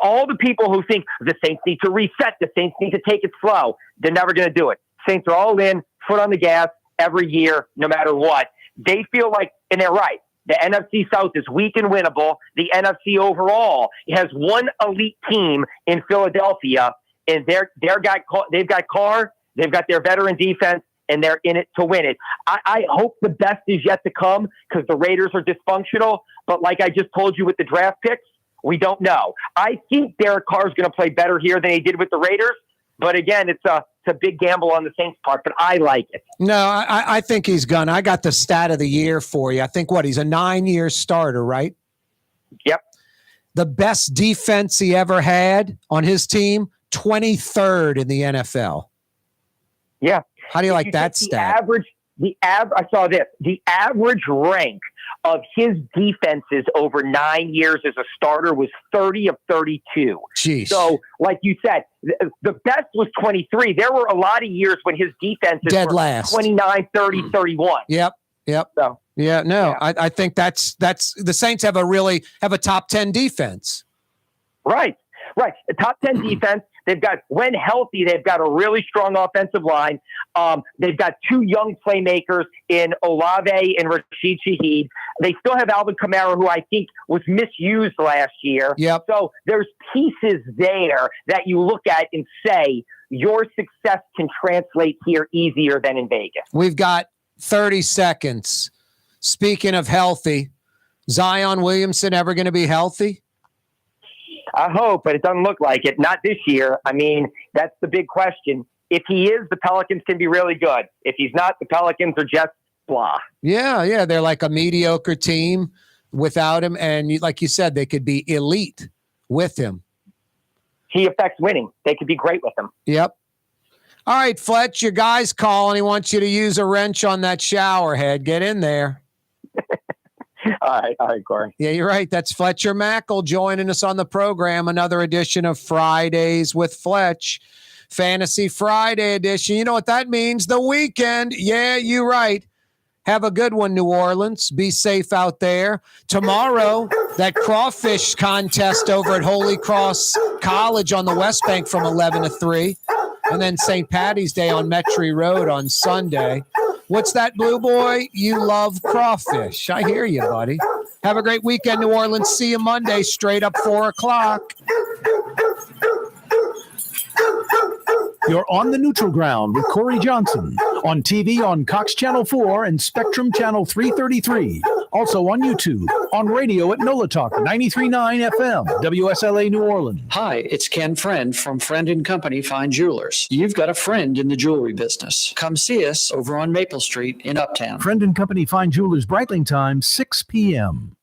all the people who think the Saints need to reset, the Saints need to take it slow, they're never going to do it. Saints are all in, foot on the gas every year, no matter what. They feel like, and they're right, the NFC South is weak and winnable. The NFC overall has one elite team in Philadelphia, and they've got Carr, they've got their veteran defense, and they're in it to win it. I hope the best is yet to come because the Raiders are dysfunctional, but like I just told you with the draft picks, we don't know. I think Derek Carr is going to play better here than he did with the Raiders, but again, it's a big gamble on the Saints' part, but I like it. No, I think he's gonna. I got the stat of the year for you. I think he's a 9-year starter, right? Yep. The best defense he ever had on his team, 23rd in the NFL. Yeah. How do you like that stat? I saw this. The average rank of his defenses over 9 years as a starter was 30 of 32. Jeez. So, like you said, the best was 23. There were a lot of years when his defenses Dead were last. 29, 30, 31. Yep. So, yeah, no, yeah. I think that's the Saints have a top 10 defense. Right. A top 10 defense. They've got, when healthy, they've got a really strong offensive line. They've got 2 young playmakers in Olave and Rashid Shaheed. They still have Alvin Kamara, who I think was misused last year. Yep. So there's pieces there that you look at and say, your success can translate here easier than in Vegas. We've got 30 seconds. Speaking of healthy, Zion Williamson ever going to be healthy? I hope, but it doesn't look like it. Not this year. I mean, that's the big question. if he is, the Pelicans can be really good. If he's not, the Pelicans are just blah. Yeah. They're like a mediocre team without him. And like you said, they could be elite with him. He affects winning. They could be great with him. Yep. All right, Fletch, your guy's calling. He wants you to use a wrench on that shower head. Get in there. All right, Corey. Yeah, you're right. That's Fletcher Mackel joining us on the program. Another edition of Fridays with Fletch. Fantasy Friday edition. You know what that means? The weekend. Yeah, you're right. Have a good one, New Orleans. Be safe out there. Tomorrow, that crawfish contest over at Holy Cross College on the West Bank from 11 to 3. And then St. Patty's Day on Metry Road on Sunday. What's that, Blue Boy? You love crawfish. I hear you, buddy. Have a great weekend, New Orleans. See you Monday, straight up 4 o'clock. You're on the neutral ground with Corey Johnson on TV on Cox Channel 4 and Spectrum Channel 333. Also on YouTube, on radio at NOLA Talk 93.9 FM, WSLA New Orleans. Hi, it's Ken Friend from Friend & Company Fine Jewelers. You've got a friend in the jewelry business. Come see us over on Maple Street in Uptown. Friend & Company Fine Jewelers, Breitling time, 6 p.m.